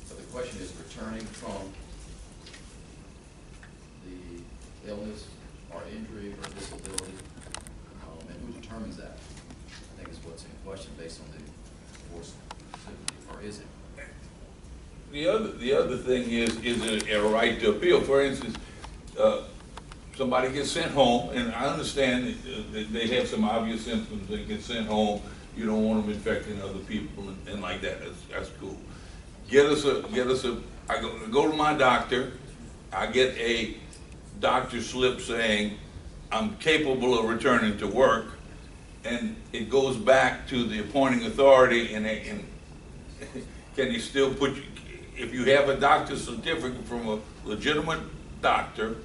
So the question is returning from the illness or injury or disability, and who determines that? I think is what's in question based on the force, or is it?
The other thing is it a right to appeal? For instance, somebody gets sent home, and I understand that they have some obvious symptoms, they get sent home, you don't want them infecting other people and like that, that's cool. I go to my doctor, I get a doctor slip saying I'm capable of returning to work, and it goes back to the appointing authority, and can you still put, if you have a doctor's certificate from a legitimate doctor,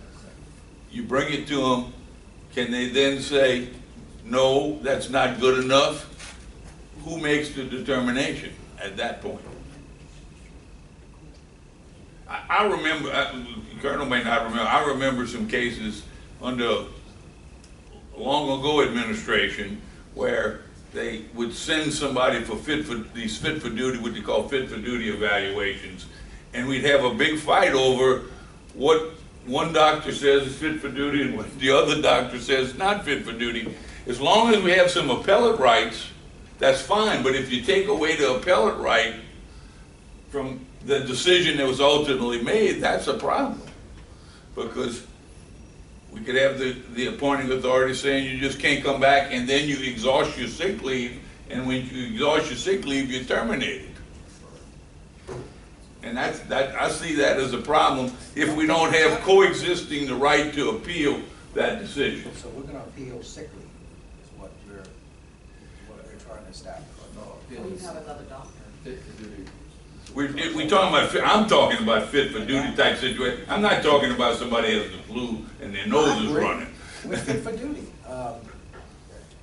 you bring it to them, can they then say, no, that's not good enough? Who makes the determination at that point? I remember, Colonel may not remember, I remember some cases under long ago administration where they would send somebody for fit for duty, what they call fit for duty evaluations, and we'd have a big fight over what one doctor says is fit for duty and what the other doctor says not fit for duty. As long as we have some appellate rights, that's fine, but if you take away the appellate right from the decision that was ultimately made, that's a problem. Because We could have the appointing authority saying you just can't come back, and then you exhaust your sick leave, and when you exhaust your sick leave, you're terminated. And I see that as a problem if we don't have coexisting the right to appeal that decision.
So we're gonna appeal sick leave, is what we're trying to establish.
Well, you have another doctor.
We talking about, I'm talking about fit for duty type situation. I'm not talking about somebody has the flu and their nose is running.
We're fit for duty.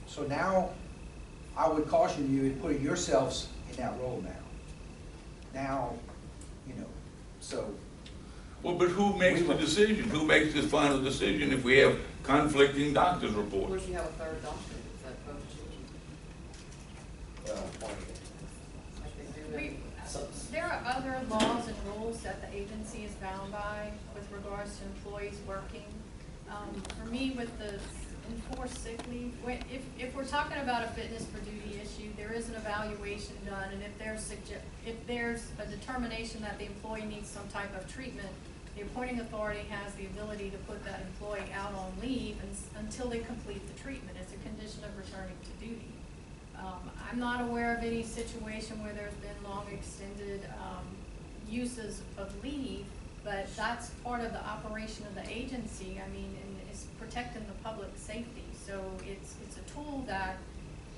So now, I would caution you in putting yourselves in that role now. Now, you know, so.
Well, but who makes the decision? Who makes the final decision if we have conflicting doctor's
What
reports?
if you have a third doctor? Is that supposed like they do in-
There are other laws and rules that the agency is bound by with regards to employees working. For me, with the enforced sick leave, if we're talking about a fitness for duty issue, there is an evaluation done, and if there's a determination that the employee needs some type of treatment, the appointing authority has the ability to put that employee out on leave until they complete the treatment. It's a condition of returning to duty. I'm not aware of any situation where there's been long extended uses of leave, but that's part of the operation of the agency. I mean, and it's protecting the public safety. So it's a tool that,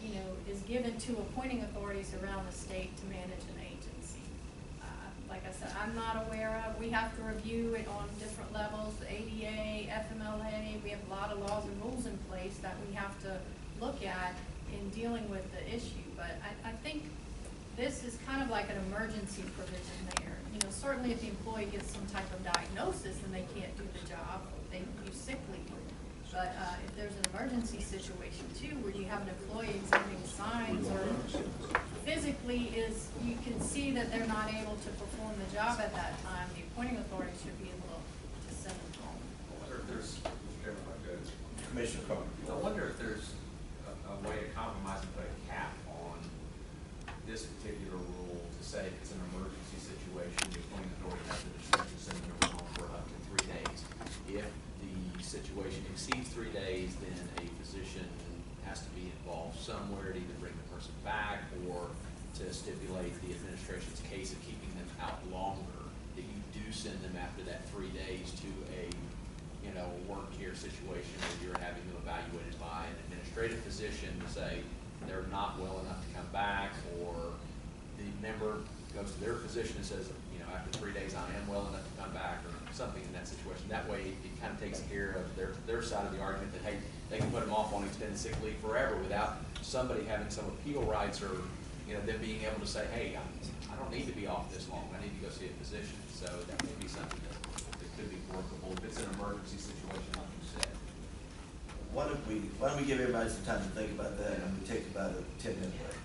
you know, is given to appointing authorities around the state to manage an agency. Like I said, I'm not aware of. We have to review it on different levels, the ADA, FMLA. We have a lot of laws and rules in place that we have to look at in dealing with the issue. But I think this is kind of like an emergency provision there. You know, certainly if the employee gets some type of diagnosis and they can't do the job, they use sick leave. But if there's an emergency situation too, where you have an employee exhibiting signs or physically you can see that they're not able to perform the job at that time, the appointing authority should be able to send them home.
Commissioner Carter.
I wonder if there's a way to compromise and put a cap on this particular rule to say if it's an emergency situation, the appointing authority has the discretion to send them home for up to 3 days. If the situation exceeds 3 days, then a physician has to be involved somewhere to either bring the person back or to stipulate the administration's case of keeping them out longer, that you do send them after that 3 days to a work care situation where you're having them evaluated by an administrative physician to say they're not well enough to come back, or the member goes to their physician and says, after 3 days I am well enough to come back, or something in that situation. That way it kind of takes care of their side of the argument that, hey, they can put them off on extended sick leave forever without somebody having some appeal rights, or them being able to say, hey, I don't need to be off this long. I need to go see a physician. So that may be something that could be workable if it's an emergency situation, like you said.
Why don't we give everybody some time to think about that, and we take about a 10-minute break.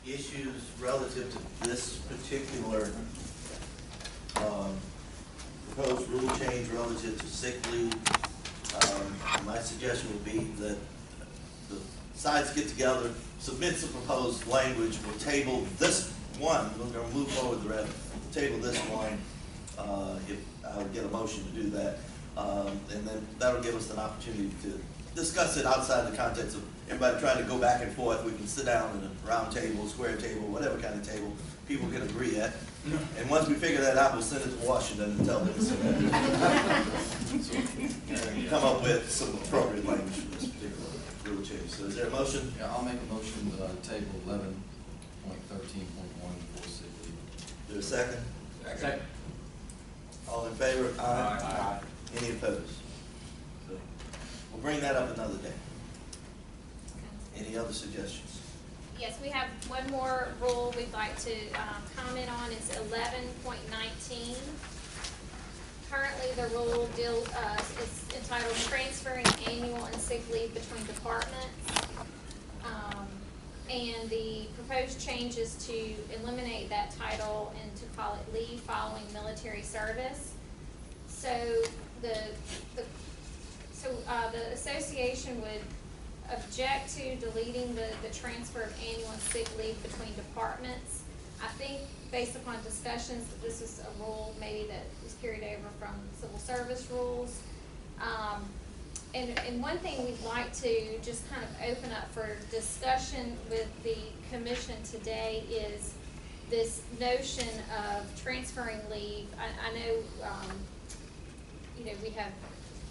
Issues relative to this particular proposed rule change relative to sick leave. My suggestion would be that the sides get together, submit some proposed language, we'll table this one, we're going to move forward the rest, table this one, if I would get a motion to do that, and then that'll give us an opportunity to discuss it outside the context of everybody trying to go back and forth. We can sit down in a round table, square table, whatever kind of table people can agree at. And once we figure that out, we'll send it to Washington and tell them to send it. Come up with some appropriate language for this particular rule change. So is there a motion?
Yeah, I'll make a motion to table 11.13.1 for sick leave.
Is there a second?
Second.
All in favor?
Aye.
Any opposed? So we'll bring that up another day. Any other suggestions?
Yes, we have one more rule we'd like to comment on. It's 11.19. Currently, the rule is entitled Transferring Annual and Sick Leave Between Departments. And the proposed change is to eliminate that title and to call it Leave Following Military Service. So the association would object to deleting the transfer of annual and sick leave between departments. I think based upon discussions that this is a rule maybe that is carried over from civil service rules. And one thing we'd like to just kind of open up for discussion with the commission today is this notion of transferring leave. I know, you know, we have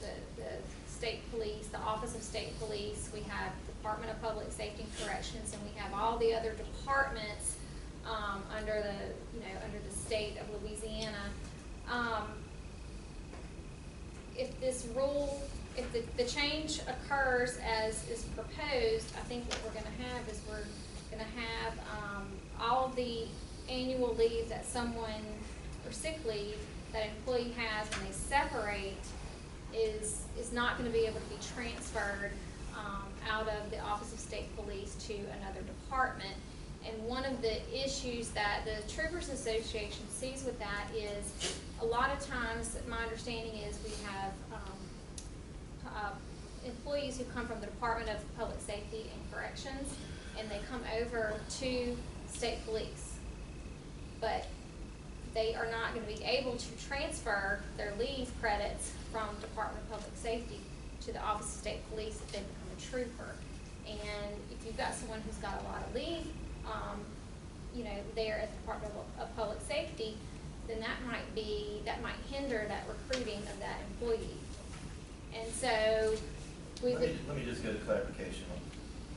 the state police, the Office of State Police, we have Department of Public Safety and Corrections, and we have all the other departments under the state of Louisiana. If this rule, if the change occurs as is proposed, I think what we're gonna have is we're gonna have all of the annual leave that someone, or sick leave, that an employee has when they separate is not gonna be able to be transferred out of the Office of State Police to another department. And one of the issues that the Troopers Association sees with that is a lot of times, my understanding is we have employees who come from the Department of Public Safety and Corrections, and they come over to State Police. But they are not going to be able to transfer their leave credits from Department of Public Safety to the Office of State Police if they become a trooper. And if you've got someone who's got a lot of leave, you know, there at the Department of Public Safety, then that might hinder that recruiting of that employee. And so
Let me just get a clarification.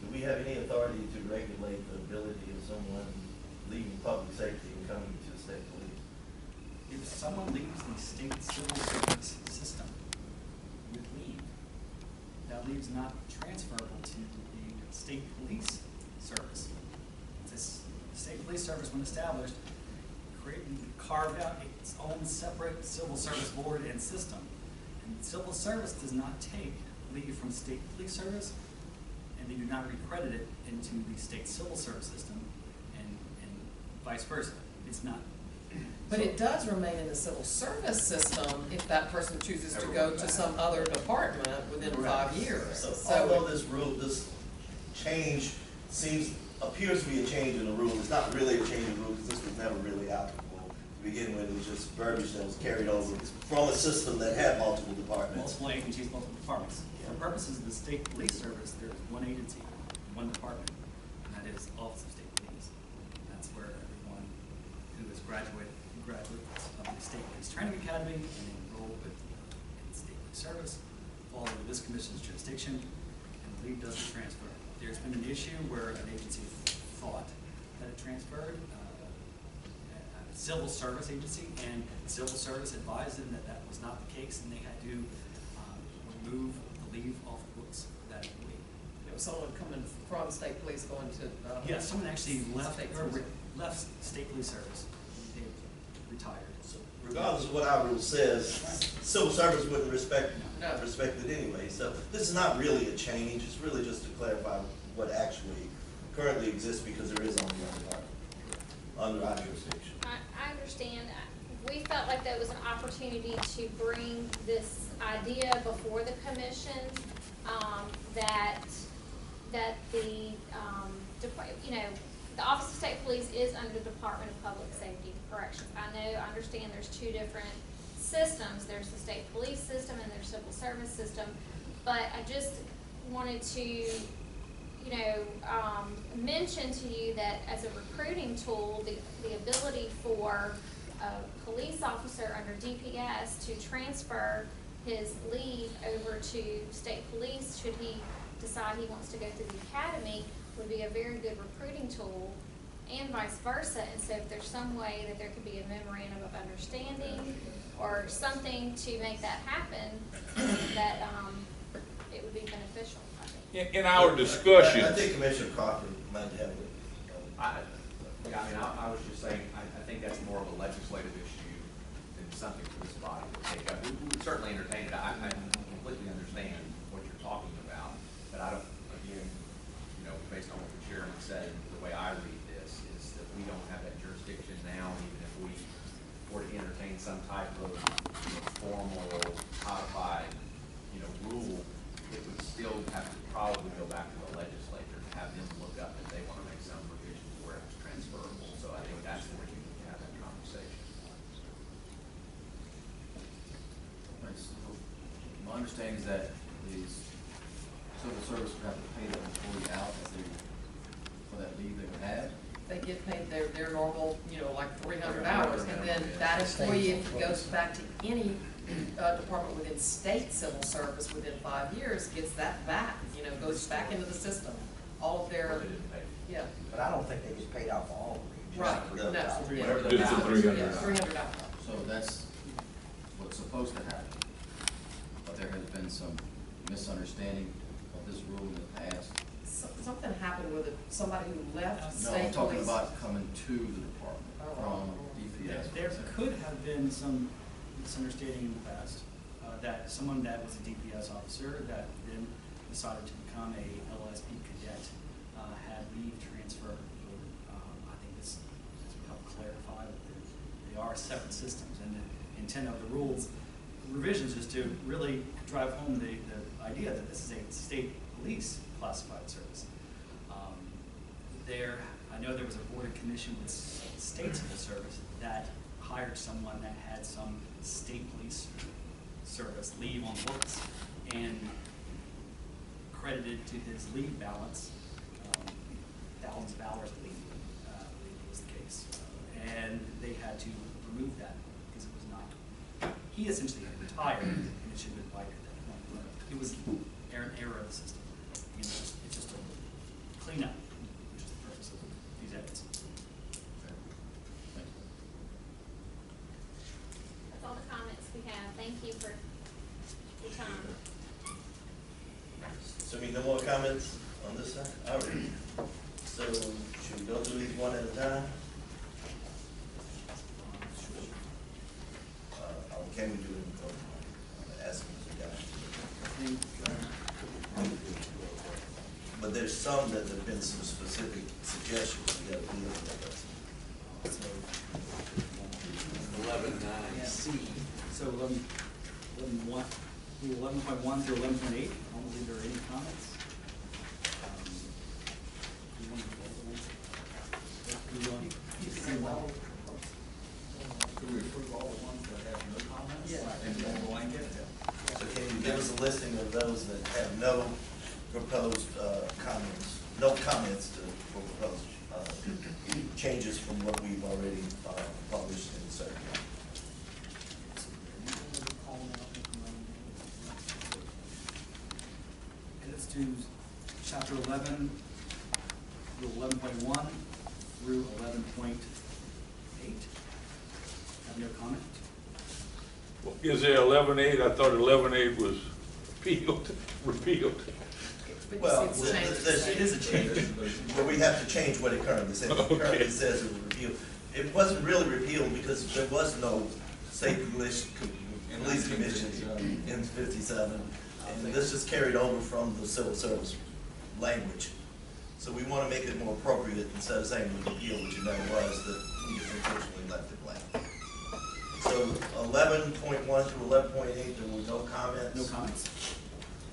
Do we have any authority to regulate the ability of someone leaving public safety and coming to the state police?
If someone leaves the state civil service system with leave, that leave is not transferable to the state police service. This state police service, when established, carved out its own separate civil service board and system. And civil service does not take leave from state police service, and they do not recredit it into the state civil service system, and vice versa. It's not.
But it does remain in the civil service system if that person chooses to go to some other department within 5 years.
So although this change appears to be a change in the rule, it's not really a change in the rule because this was never really applicable to begin with. It was just verbiage that was carried over from a system that had multiple departments.
Multiple agencies, multiple departments. For purposes of the state police service, there's one agency, one department, and that is Office of State Police. That's where everyone who is graduates of the State Police Training Academy and enroll with the state police service fall under this commission's jurisdiction, and leave doesn't transfer. There's been an issue where an agency thought that it transferred, a civil service agency, and civil service advised them that that was not the case, and they had to remove the leave off the books for that employee.
There was someone coming from state police going to.
Yeah, someone actually left state police service. They retired.
So regardless of what our rule says, civil service wouldn't respect it anyway. So this is not really a change. It's really just to clarify what actually currently exists because there is only one department under our jurisdiction.
I understand. We felt like there was an opportunity to bring this idea before the commission, that the, the Office of State Police is under the Department of Public Safety and Corrections. I understand there's two different systems. There's the state police system and there's civil service system. But I just wanted to, mention to you that as a recruiting tool, the ability for a police officer under DPS to transfer his leave over to state police should he decide he wants to go through the academy would be a very good recruiting tool, and vice versa. And so if there's some way that there could be a memorandum of understanding or something to make that happen, that it would be beneficial, I think.
In our discussion.
I think Commissioner Crawford might have it.
I was just saying, I think that's more of a legislative issue than something for this body to take up. We would certainly entertain it. I completely understand what you're talking about, but I don't, again, based on what the chairman said, the way I read this is that we don't have that jurisdiction now, even if we were to entertain some type of formal, codified, rule, it would still have to probably go back to the legislature to have them look up if they want to make some revisions where it's transferable. So I think that's where you can have that conversation.
My understanding is that these civil service would have to pay the employee out as they, for that leave they would have.
They get paid their normal, like 300 hours, and then that employee, if he goes back to any department within state civil service within 5 years, gets that back, goes back into the system. All of their,
Or they didn't pay.
yeah,
But I don't think they get paid out for all of it.
right, no, yeah.
Whatever the
Just the
balance is.
300.
Yeah, 300 hours.
So that's what's supposed to happen. But there has been some misunderstanding of this rule in the past.
Something happened with somebody who left
No,
state
I'm talking
police.
about coming to the department from DPS.
There could have been some misunderstanding in the past, that someone that was a DPS officer that then decided to become a LSP cadet, had leave transfer. I think this has helped clarify that they are separate systems, and the intent of the rules revisions is to really drive home the idea that this is a state police classified service. I know there was a board of commission with state civil service that hired someone that had some state police service leave on books and credited to his leave balance thousands of hours of leave, I believe was the case. And they had to remove that because it was not, he essentially had retired and it should have been wiped at that point. But it was an error of the system. It's just a cleanup, which is the purpose of these edits.
Thank you.
That's all the comments we have. Thank you for your time.
So no more comments on this side? All right. So should we go through these one at a time? Can we do it? I'm asking Mr. Guy. But there's some that have been some specific suggestions we got to deal with.
11.9C.
So 11.1 through 11.8, I don't believe there are any comments. You want to go over them? You want-
Could we approve all the ones that have no comments?
Yeah.
And then blanket?
So can you give us a listing of those that have no proposed comments, no comments for proposed changes from what we've already published and circulated?
And let's do chapter 11, rule 11.1 through 11.8. Have no comment?
Well, is there 11.8? I thought 11.8 was repealed.
But
Well,
you see, it's changed.
It is a change.
But we have to change what it currently says. It currently
Okay.
says it was repealed. It wasn't really repealed because there was no state police commission in 57. And this is carried over from the civil service language. So we want to make it more appropriate instead of saying repeal, which it never was, that we just intentionally left it blank. So 11.1 through 11.8, there were no comments?
No comments?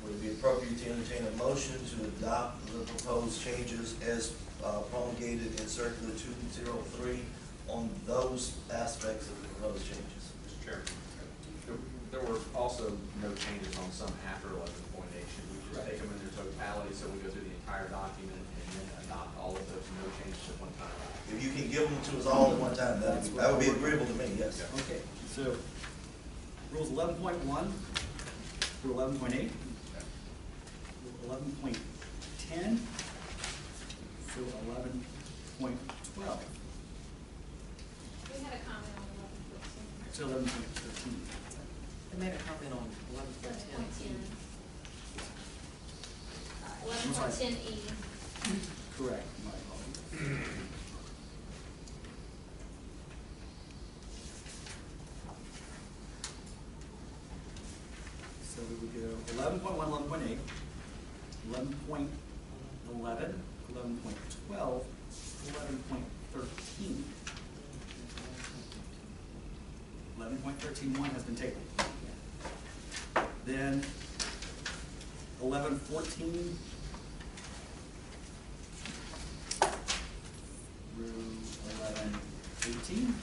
Would it be appropriate to entertain a motion to adopt the proposed changes as promulgated in Circular 203 on those aspects of the proposed changes?
Mr. Chairman, there were also no changes on some after 11.8. Should we just take them in their totality, so we go through the entire document and then adopt all of those no changes at one time?
If you can give them to us all at one time, that would be agreeable to me, yes.
Okay, so rules 11.1 through 11.8. 11.10 through 11.12.
We had a comment on 11.10.
So 11.13.
They made a comment on 11.10.
11.10E.
Correct, my apologies. So we would go 11.1, 11.8, 11.11, 11.12, 11.13. 11.13.1 has been tabled. Then 1114 through 1118.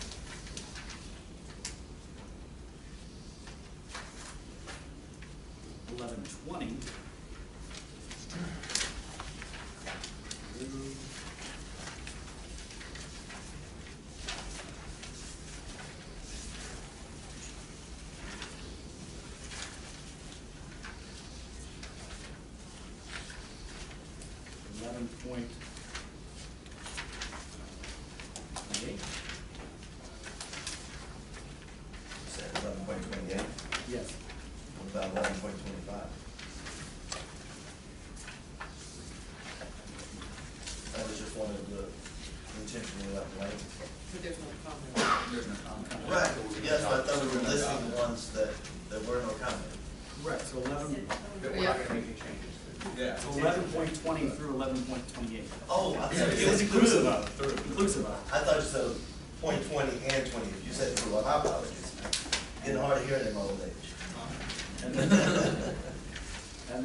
1120 through 11.28.
You said 11.28.
Yes.
What about 11.25? That was just one of the intentionally left blank.
But there's no comment.
There's no comment.
Right, yes, but I thought we were listing the ones that were no comment.
Right, so 11,
But we're not gonna make any changes.
Yeah.
so 11.20 through 11.28.
Oh, I thought you
It was
said
inclusive
through.
of, inclusive of.
I thought you said .20 and 20. If you said through, well, my apologies. Getting hard to hear in my old age.
And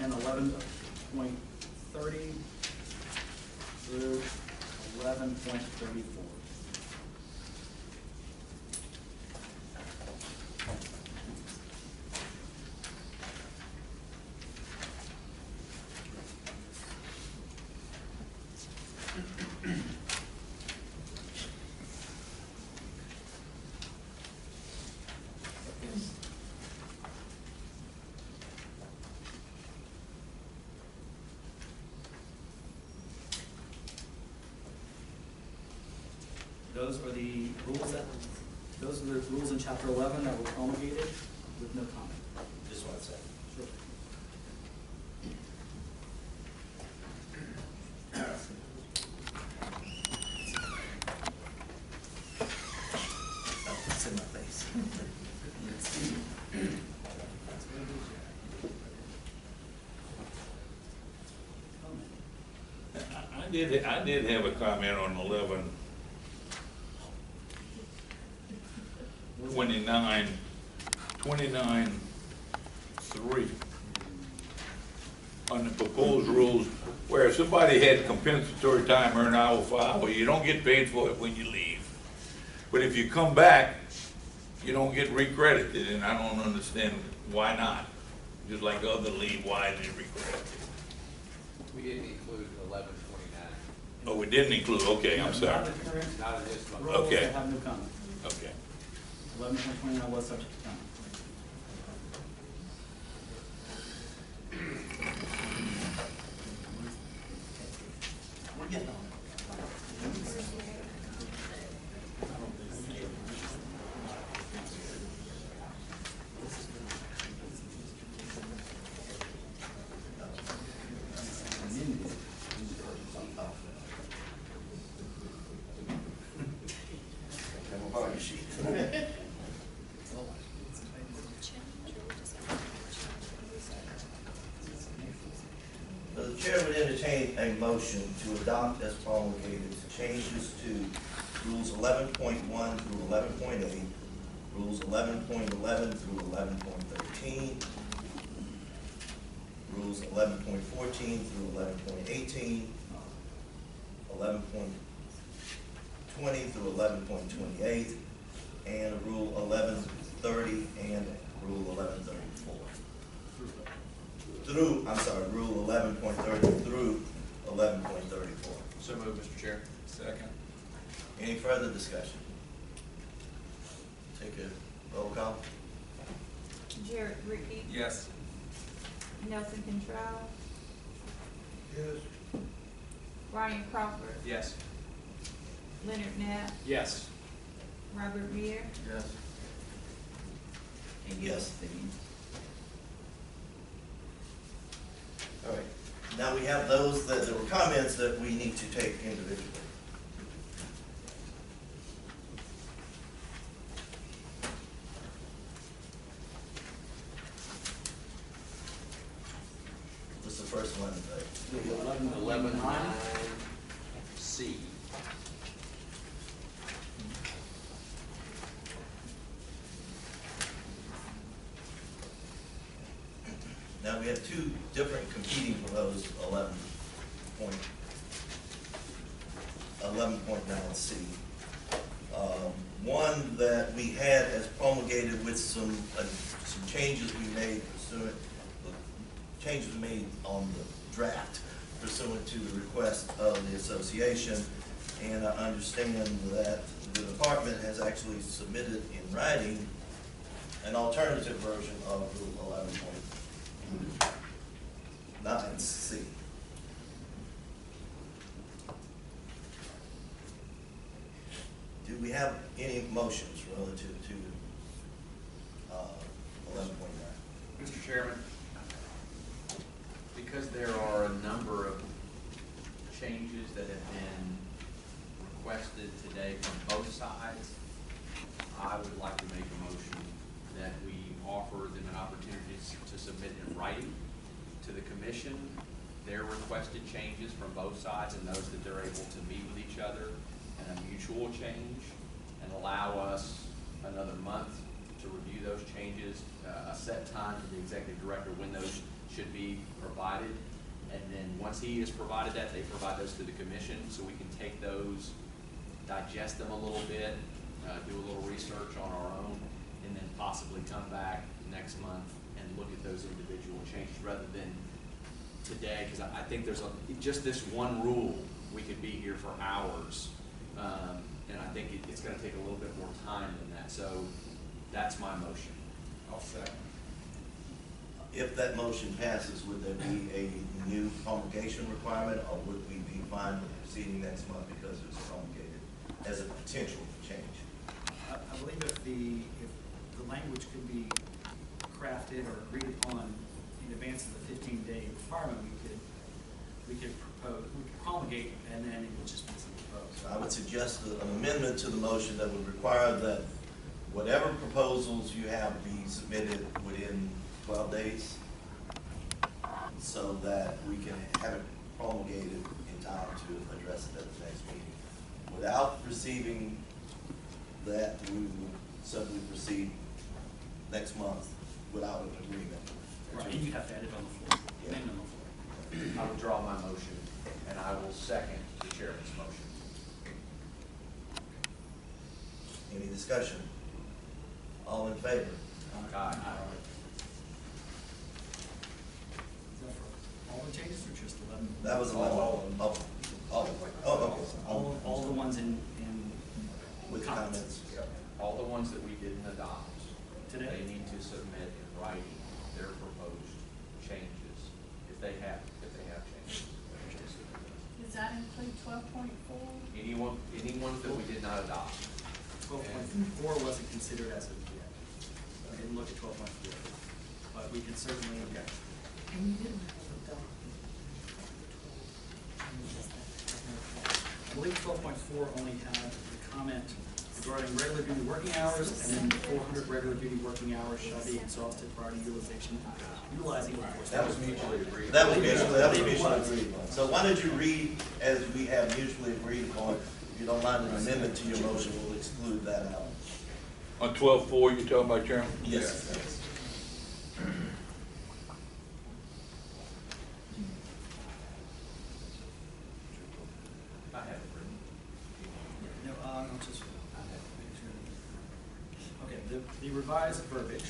then 11.30 through 11.34. Those are the rules in chapter 11 that were promulgated with no comment.
Just one second.
Sure.
Oh, it's in my face.
I did have a comment on 29.3. On the proposed rules, where if somebody had compensatory time earned hour for hour, you don't get paid for it when you leave. But if you come back, you don't get recredited, and I don't understand why not. Just like other leave, why is it recredited?
We didn't include 1129.
Oh, we didn't include, okay, I'm sorry.
Not the current
Not in this one.
rules
Okay.
that have no comment.
Okay.
11.29 was subject to comment.
We're getting on So the chair would entertain a motion to adopt as promulgated changes to rules 11.1 through 11.8, rules 11.11 through 11.13, rules 11.14 through 11.18, 11.20 through 11.28, and rule 1130 and rule 1134. Through, I'm sorry, rule 11.30 through 11.34.
So moved, Mr. Chair. Second.
Any further discussion? Take a roll call.
Jared Ricky,
Yes.
Nelson Contral,
Yes.
Ryan Crawford,
Yes.
Leonard Knapp,
Yes.
Robert Meir,
Yes.
and
Yes.
Lewis Simmons.
All right, now we have those that, there were comments that we need to take individually. What's the first one?
11.9C.
Now we have two different competing proposed 11.9C. One that we had as promulgated with some changes we made pursuant, changes made on the draft pursuant to the request of the association. And I understand that the department has actually submitted in writing an alternative version of Rule 11.9C. Do we have any motions relative to 11.9?
Mr. Chairman, because there are a number of changes that have been requested today from both sides, I would like to make a motion that we offer them an opportunity to submit in writing to the commission their requested changes from both sides, and those that they're able to meet with each other and a mutual change, and allow us another month to review those changes, a set time to the executive director when those should be provided. And then once he has provided that, they provide those to the commission, so we can take those, digest them a little bit, do a little research on our own, and then possibly come back next month and look at those individual changes rather than today, because I think there's just this one rule, we could be here for hours, and I think it's going to take a little bit more time than that. So that's my motion.
I'll second.
If that motion passes, would there be a new promulgation requirement, or would we be fine with proceeding next month because it was promulgated as a potential change?
I believe if the language could be crafted or agreed upon in advance of the 15-day requirement, we could promulgate, and then it would just be something proposed.
I would suggest an amendment to the motion that would require that whatever proposals you have be submitted within 12 days, so that we can have it promulgated in time to address it at the next meeting. Without receiving that, we will simply proceed next month without an agreement.
Right, and you have to edit on the floor,
Yeah.
amend on the floor.
I withdraw my motion, and I will second the chairman's motion.
Any discussion? All in favor?
Aye.
Is that for all the changes or just 11?
That was all.
All the ones in
With comments.
All the ones that we didn't adopt,
Today?
they need to submit in writing their proposed changes, if they have changes.
Does that include 12.4?
Anyone that we did not adopt.
12.4 wasn't considered as of yet. I didn't look at 12.4, but we can certainly.
And you didn't adopt.
I believe 12.4 only had the comment regarding regular duty working hours, and then 400 regular duty working hours shall be exhausted prior to utilizing workforce.
That was mutually agreed.
That was mutually agreed upon. So why don't you read as we have mutually agreed upon? If you don't mind an amendment to your motion, we'll exclude that out.
On 12.4, you talking about, Chairman?
Yes.
I have it written.
No, I'll just. Okay, the revised verbiage.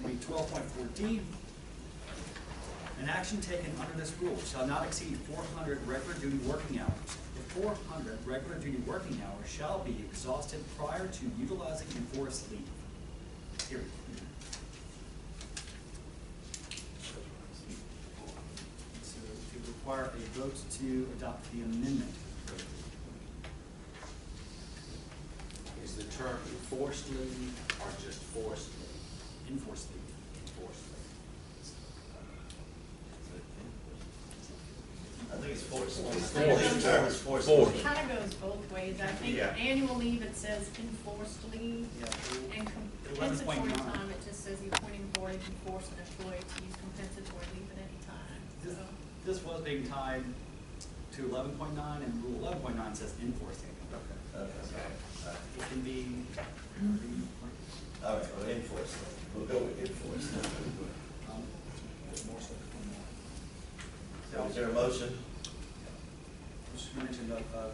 Read 12.14. An action taken under this rule shall not exceed 400 regular duty working hours. If 400 regular duty working hours shall be exhausted prior to utilizing enforced leave. Period. So it would require a vote to adopt the amendment.
Is the term enforced leave or just forced leave?
Enforced leave.
Enforced leave.
I think it's forced.
Forced.
The term is forced.
Forced.
It kind of goes both ways. I think
Yeah.
annual leave, it says enforced leave,
Yeah.
and
11.9.
compensatory time, it just says the appointing board can force an employee to use compensatory leave at any time.
This,
So,
this was being tied to 11.9, and Rule 11.9 says enforced leave.
Okay.
It can be.
All right, well, enforced. We'll go with enforced. Is there a motion?
Just mentioned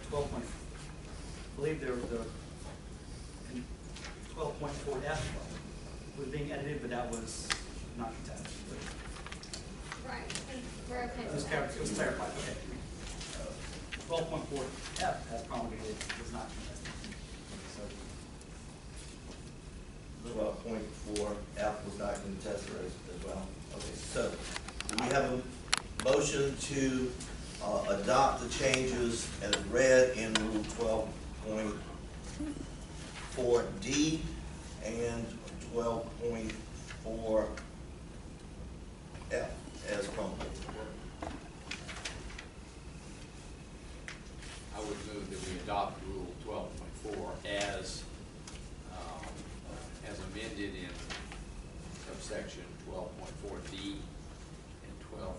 12 point, I believe there was in 12.4F was being edited, but that was not contested.
Right, we're okay
It was
with that.
clarified, okay. 12.4F as promulgated was not contested. So
12.4F was not contested as well. Okay, so do we have a motion to adopt the changes as read in Rule 12.4D and 12.4F as promulgated?
I would move that we adopt Rule 12.4 as amended in subsection 12.4D and 12.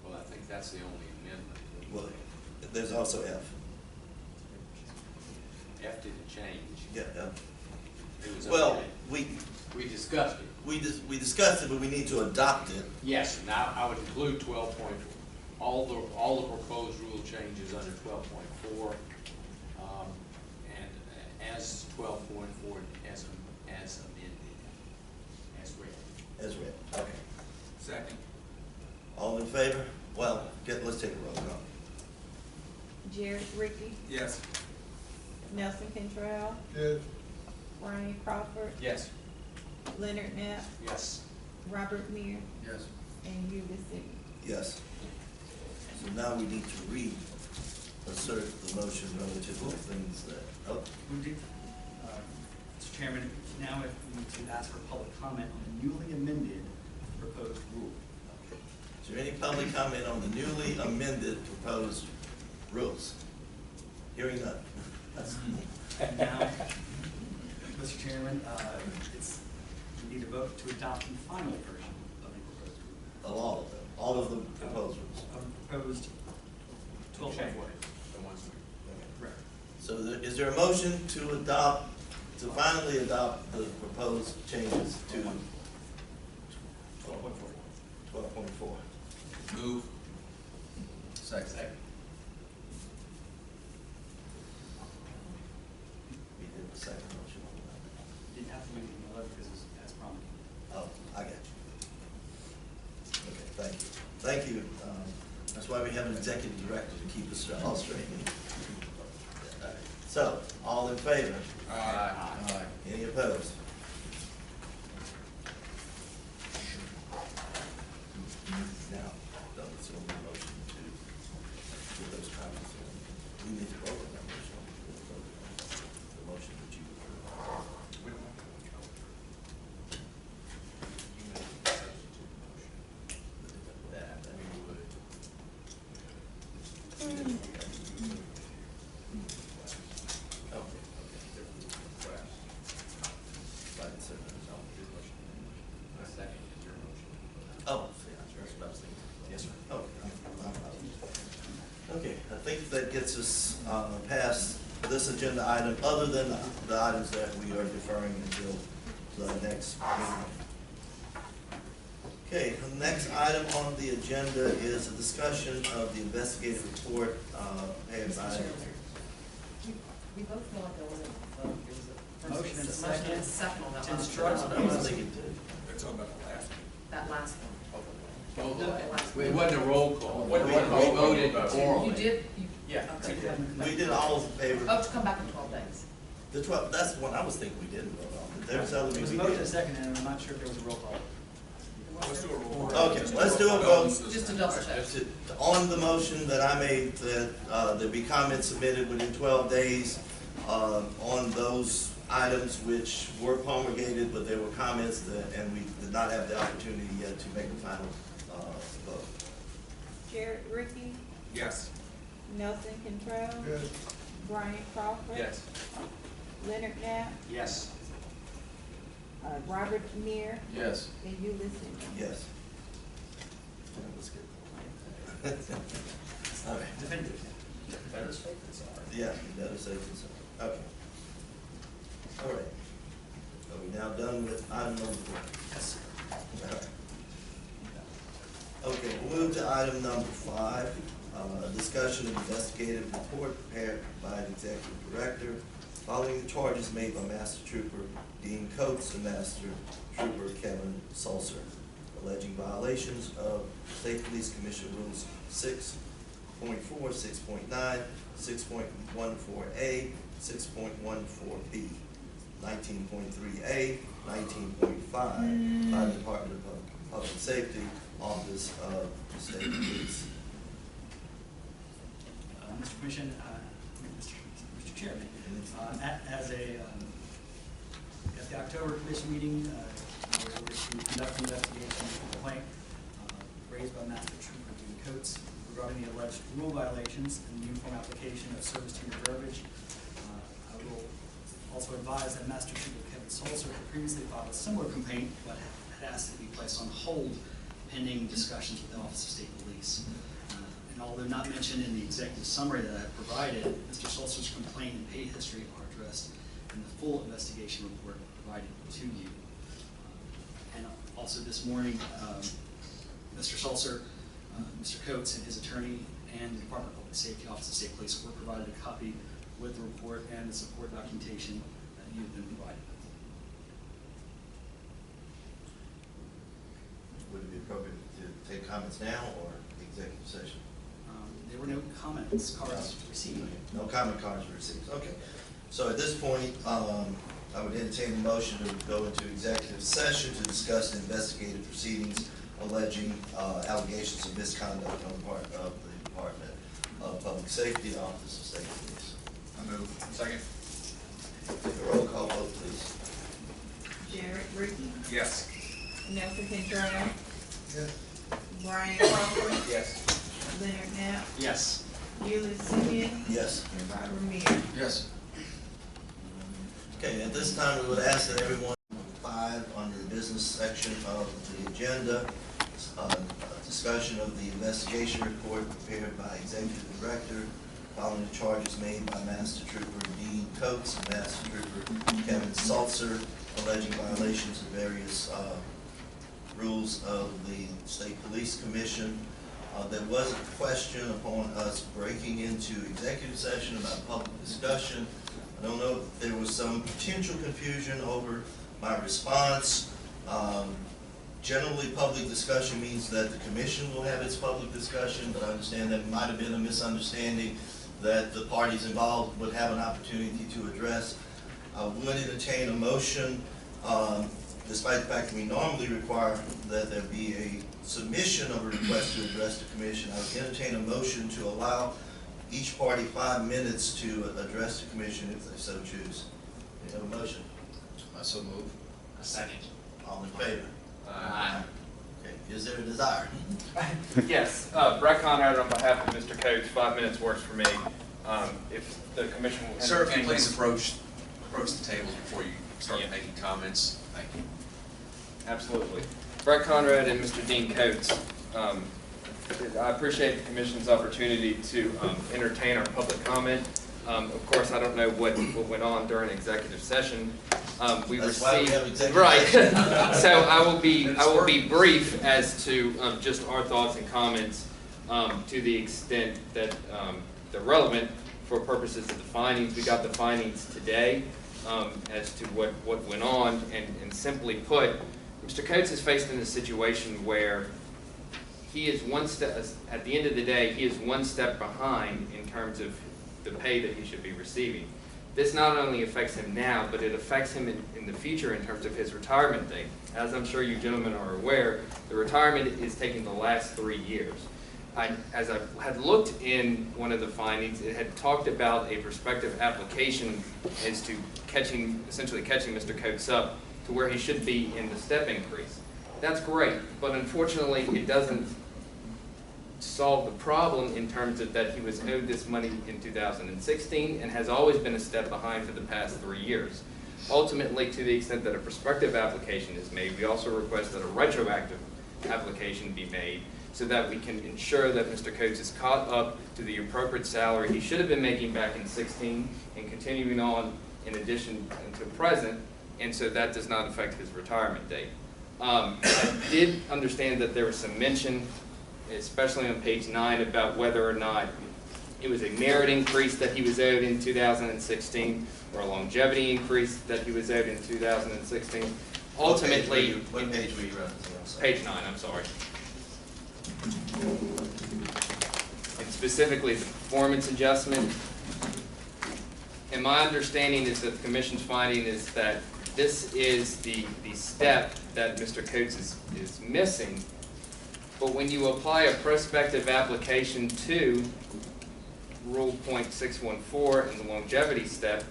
Well, I think that's the only amendment.
Well, there's also F.
F didn't change.
Yeah,
It was
well,
okay. We discussed it.
we discussed it, but we need to adopt it.
Yes, now I would include 12. All the proposed rule changes under 12.4, and as 12.4 as amended, as read.
As read, okay.
Second.
All in favor? Well, let's take a roll call.
Jared Ricky,
Yes.
Nelson Cantrell,
Yes.
Brian Crawford,
Yes.
Leonard Knapp,
Yes.
Robert Meir,
Yes.
and Eunice Simmons.
Yes. So now we need to reassert the motion relative to the things that, oh,
we did, Mr. Chairman, now we need to ask for public comment on the newly amended proposed rule.
is there any public comment on the newly amended proposed rules? Hearing none.
Now, Mr. Chairman, we need to vote to adopt the final version of the proposed rule.
Of all of the proposed rules.
Of the proposed 12.4.
The ones
Correct.
So is there a motion to finally adopt the proposed changes to 12.4?
Move. Second.
We did the second motion.
Didn't have to make it 11 because it's as promulgated.
Oh, I got you. Okay, thank you. Thank you. That's why we have an executive director to keep us all straight. So, all in favor?
Aye.
Any opposed? Now, let's only motion to give those comments. We need to vote on that motion. The motion that you approved.
We don't have to control. You made a substitute motion. That we would.
Okay.
Request.
Right, so there's all-
A second is your motion.
Oh, yeah, that's what I was thinking. Yes, sir. Okay, I think that gets us past this agenda item, other than the items that we are deferring until the next meeting. Okay, the next item on the agenda is a discussion of the investigative report prepared by.
We both feel like there was a vote. There was a
Motion and
first motion and
second.
second on that
To
last
instruct
one.
I was thinking too.
They're talking about the last one.
That last one.
It wasn't a roll call.
What
We
roll call?
voted
You
orally.
did,
Yeah.
okay.
We did all in favor.
Oh, to come back in 12 days.
The 12, that's the one I was thinking we didn't vote on, but they're telling
It
me
was
we
a motion and
did.
second, and I'm not sure if there was a roll call.
Let's do a roll call.
Okay, let's do a vote.
Just to double check.
On the motion that I made, that there be comments submitted within 12 days on those items which were promulgated, but there were comments and we did not have the opportunity yet to make a final vote.
Jared Ricky,
Yes.
Nelson Cantrell, Brian Crawford,
Yes.
Leonard Knapp,
Yes.
Robert Meir,
Yes.
and Eunice Simmons.
Yes. That was good. All right.
Definitive.
Better safe than sorry.
Yeah, better safe than sorry. Okay. All right. Are we now done with item number 4?
Yes, sir.
All right. Okay, We'll move to item number 5, discussion of investigative report prepared by an executive director following the charges made by Master Trooper Dean Coates and Master Trooper Kevin Sulzer, alleging violations of State Police Commission Rules 6.4, 6.9, 6.14A, 6.14B, 19.3A, 19.5 by the Department of Public Safety, Office of State Police.
Mr. Commission, Mr. Chairman, at the October Commission meeting, we were to conduct an investigation of the complaint raised by Master Trooper Dean Coates regarding the alleged rule violations and the uniform application of service to your verbiage. I will also advise that Master Trooper Kevin Sulzer had previously filed a similar complaint, but had asked it to be placed on hold pending discussions with the Office of State Police. And although not mentioned in the executive summary that I have provided, Mr. Sulzer's complaint and pay history are addressed in the full investigation report provided to you. And also this morning, Mr. Sulzer, Mr. Coates and his attorney and the Department of Public Safety, Office of State Police were provided a copy with the report and the support documentation that you've been provided with.
Would it be appropriate to take comments now or executive session?
There were no comments cards received.
No comment cards were received. Okay. So at this point, I would entertain a motion to go into executive session to discuss the investigative proceedings alleging allegations of misconduct on the part of the Department of Public Safety, Office of State Police.
I move. Second.
Take a roll call vote, please.
Jared Ricky,
Yes.
Nelson Contrell,
Yes.
Brian Crawford,
Yes.
Leonard Knapp,
Yes.
Julie Simeon,
Yes.
and Robert Mears.
Yes.
Okay, at this time, we would ask that everyone 5 under the business section of the agenda, discussion of the investigation report prepared by Executive Director following the charges made by Master Trooper Dean Coates and Master Trooper Kevin Sulzer alleging violations of various rules of the State Police Commission. There was a question upon us breaking into executive session about public discussion. I don't know if there was some potential confusion over my response. Generally, public discussion means that the commission will have its public discussion, but I understand that might have been a misunderstanding that the parties involved would have an opportunity to address. I would entertain a motion, despite the fact that we normally require that there be a submission of a request to address the commission. I would entertain a motion to allow each party 5 minutes to address the commission if they so choose. Do you have a motion?
I so move.
A second.
All in favor?
Aye.
Okay, is there a desire?
Yes, Brett Conrad on behalf of Mr. Coates, 5 minutes works for me. If the commission will
Sir, if you
entertain-
please approach the table before you start making comments. Thank you.
Absolutely. Brett Conrad and Mr. Dean Coates. I appreciate the commission's opportunity to entertain our public comment. Of course, I don't know what went on during executive session. We
That's
received
why we have executive
right.
session.
So I will be brief as to just our thoughts and comments to the extent that they're relevant for purposes of the findings. We got the findings today as to what went on, and simply put, Mr. Coates is faced in a situation where he is one step, at the end of the day, he is one step behind in terms of the pay that he should be receiving. This not only affects him now, but it affects him in the future in terms of his retirement date. As I'm sure you gentlemen are aware, the retirement is taking the last 3 years. As I had looked in one of the findings, it had talked about a prospective application as to essentially catching Mr. Coates up to where he should be in the step increase. That's great, but unfortunately it doesn't solve the problem in terms of that he was owed this money in 2016 and has always been a step behind for the past 3 years. Ultimately, to the extent that a prospective application is made, we also request that a retroactive application be made so that we can ensure that Mr. Coates is caught up to the appropriate salary he should have been making back in 16 and continuing on in addition to present, and so that does not affect his retirement date. I did understand that there was some mention especially on page 9, about whether or not it was a merit increase that he was owed in 2016 or a longevity increase that he was owed in 2016. Ultimately,
What page were you referencing?
page 9, I'm sorry. And specifically the performance adjustment. And my understanding is that the commission's finding is that this is the step that Mr. Coates is missing. But when you apply a prospective application to Rule .614 in the longevity step,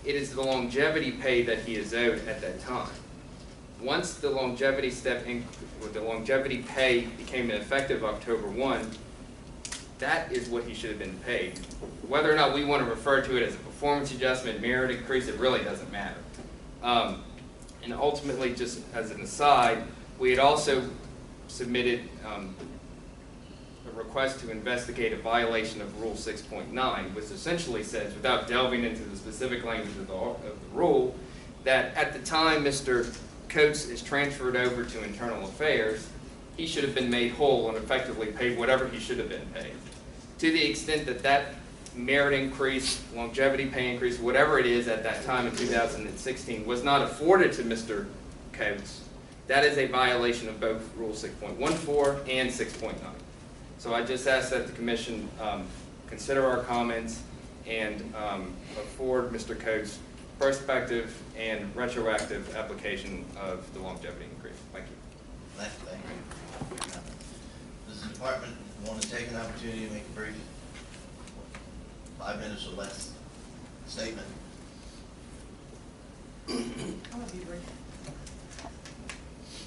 it is the longevity pay that he is owed at that time. Once the longevity step, the longevity pay became effective October 1, that is what he should have been paid. Whether or not we want to refer to it as a performance adjustment, merit increase, it really doesn't matter. And ultimately, just as an aside, we had also submitted a request to investigate a violation of Rule 6.9, which essentially says, without delving into the specific language of the rule, that at the time Mr. Coates is transferred over to Internal Affairs, he should have been made whole and effectively paid whatever he should have been paid. To the extent that that merit increase, longevity pay increase, whatever it is at that time in 2016 was not afforded to Mr. Coates, that is a violation of both Rule 6.14 and 6.9. So I just ask that the Commission consider our comments and afford Mr. Coates prospective and retroactive application of the longevity increase. Thank you.
Thank you. Does the department want to take an opportunity to make a brief 5 minutes or less statement?
I'm going to be brief.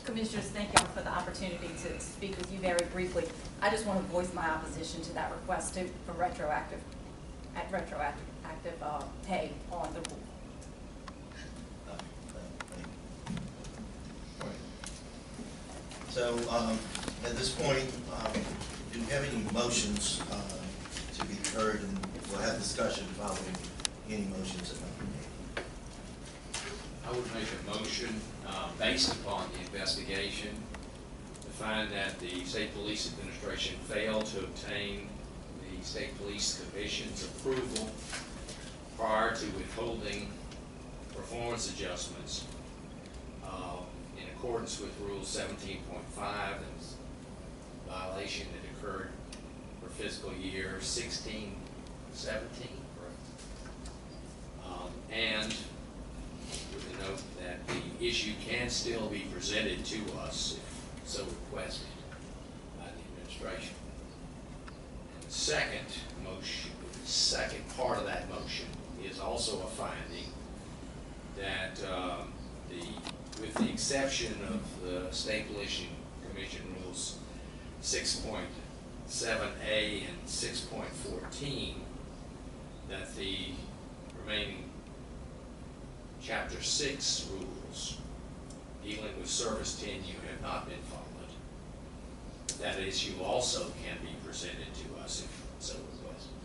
Commissioners, thank y'all for the opportunity to speak with you very briefly. I just want to voice my opposition to that request for retroactive pay on the rule.
So at this point, do you have any motions to be heard, and we'll have discussion following any motions that might be made?
I would make a motion based upon the investigation to find that the State Police Administration failed to obtain the State Police Commission's approval prior to withholding performance adjustments in accordance with Rule 17.5, and violation that occurred for fiscal year 16-17, and with the note that the issue can still be presented to us if so requested by the administration. And the second part of that motion is also a finding that with the exception of the State Police Commission Rules 6.7A and 6.14, that the remaining Chapter 6 rules dealing with service tenure have not been followed. That issue also can be presented to us if so requested.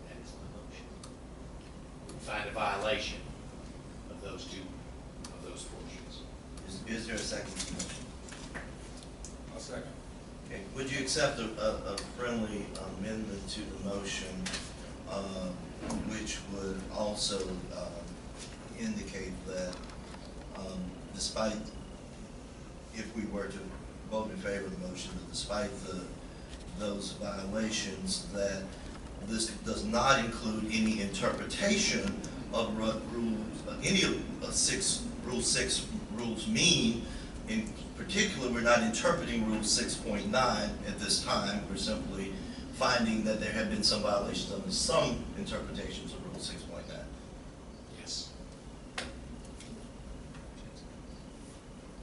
That is my motion. We find a violation of those portions.
Is there a second to the motion?
I'll second.
Okay. Would you accept a friendly amendment to the motion, which would also indicate that despite, if we were to vote in favor of the motion, that despite those violations, that this does not include any interpretation of rules, any of Rule 6 rules mean. In particular, we're not interpreting Rule 6.9 at this time. We're simply finding that there have been some violations under some interpretations of Rule 6.9.
Yes.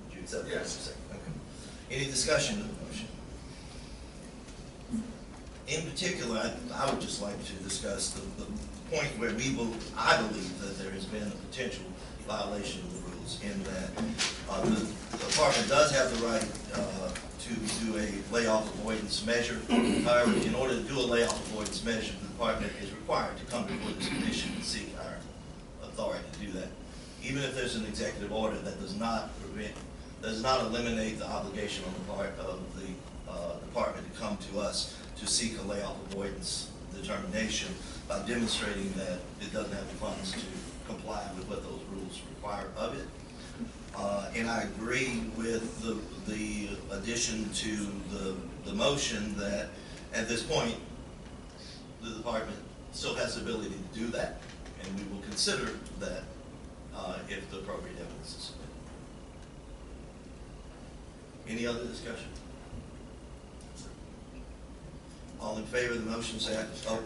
Would you accept that?
Yes.
Okay. Any discussion of the motion? In particular, I would just like to discuss the point where I believe that there has been a potential violation of the rules, in that the department does have the right to do a layoff avoidance measure. However, in order to do a layoff avoidance measure, the department is required to come before this commission and seek our authority to do that. Even if there's an executive order that does not prevent does not eliminate the obligation on the part of the department to come to us to seek a layoff avoidance determination by demonstrating that it doesn't have the funds to comply with what those rules require of it. And I agree with the addition to the motion that at this point, the department still has the ability to do that, and we will consider that if the appropriate evidence is submitted. Any other discussion? All in favor of the motion, say aye. Oh.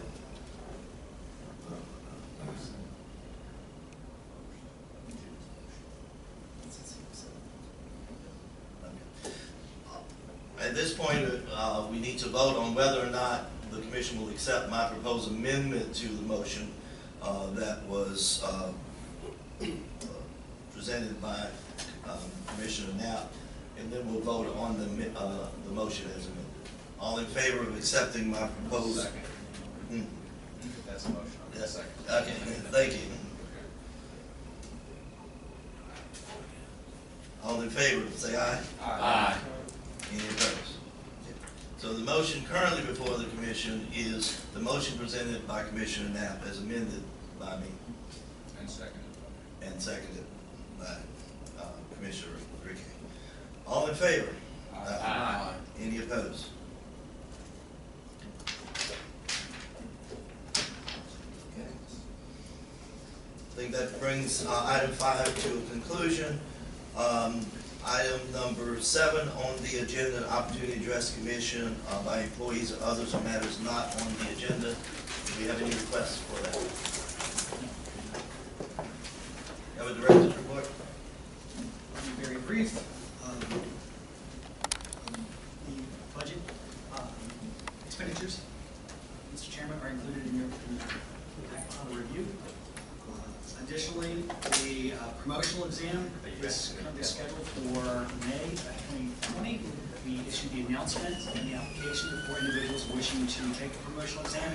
At this point, we need to vote on whether or not the commission will accept my proposed amendment to the motion that was presented by Commissioner Knapp, and then we'll vote on the motion as amended. All in favor of accepting my proposed?
Second. That's a motion.
Yes.
Second.
Okay, thank you. All in favor, say aye.
Aye.
Any opposed? So the motion currently before the commission is the motion presented by Commissioner Knapp as amended by me
And seconded.
and seconded by Commissioner Rickey. All in favor?
Aye.
Any opposed? Okay. I think that brings item 5 to a conclusion. Item number 7 on the agenda, opportunity to address commission by employees or others on matters not on the agenda. Do we have any requests for that? Have a director's report?
I'll be very brief. The budget expenditures, Mr. Chairman, are included in your packet on review. Additionally, the promotional exam is currently scheduled for May of 2020. We issued the announcement and the application for individuals wishing to take the promotional exam.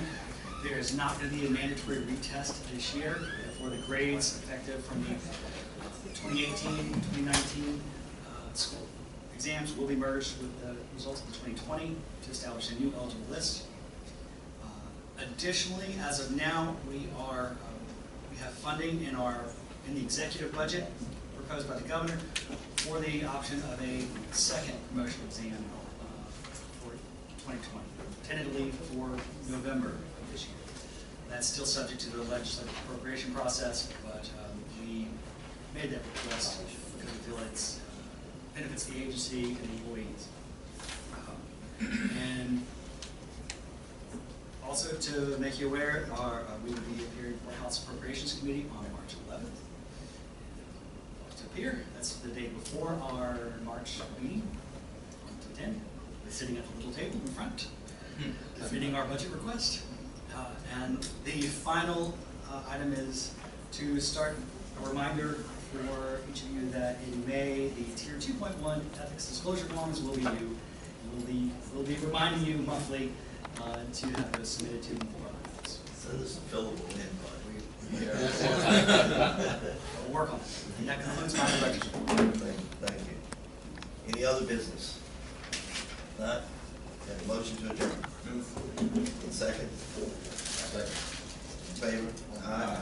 There is not going to be a mandatory retest this year for the grades effective from the 2018-2019 school exams will be merged with the results of the 2020 to establish a new eligible list. Additionally, as of now, we have funding in the executive budget proposed by the governor for the option of a second promotional exam for 2020, tentatively for November of this year. That's still subject to the legislative appropriation process, but we made that request because we feel it benefits the agency and the employees. And also to make you aware, we will be appearing for House Appropriations Committee on March 11th. To appear, that's the day before our March meeting, 1 to 10. We're sitting at the little table in front, submitting our budget request. And the final item is to start a reminder for each of you that in May, the Tier 2.1 ethics disclosure forms will be due. We'll be reminding you monthly to have those submitted to them for us.
Send us a fillable in,
Yeah.
We'll work on it. And that concludes my direction.
Thank you. Any other business? Not? Have a motion to adjourn?
Move.
Second?
Second.
In favor? Aye.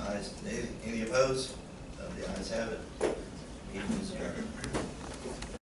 Ayes. Any opposed? The ayes have it. Meeting is adjourned.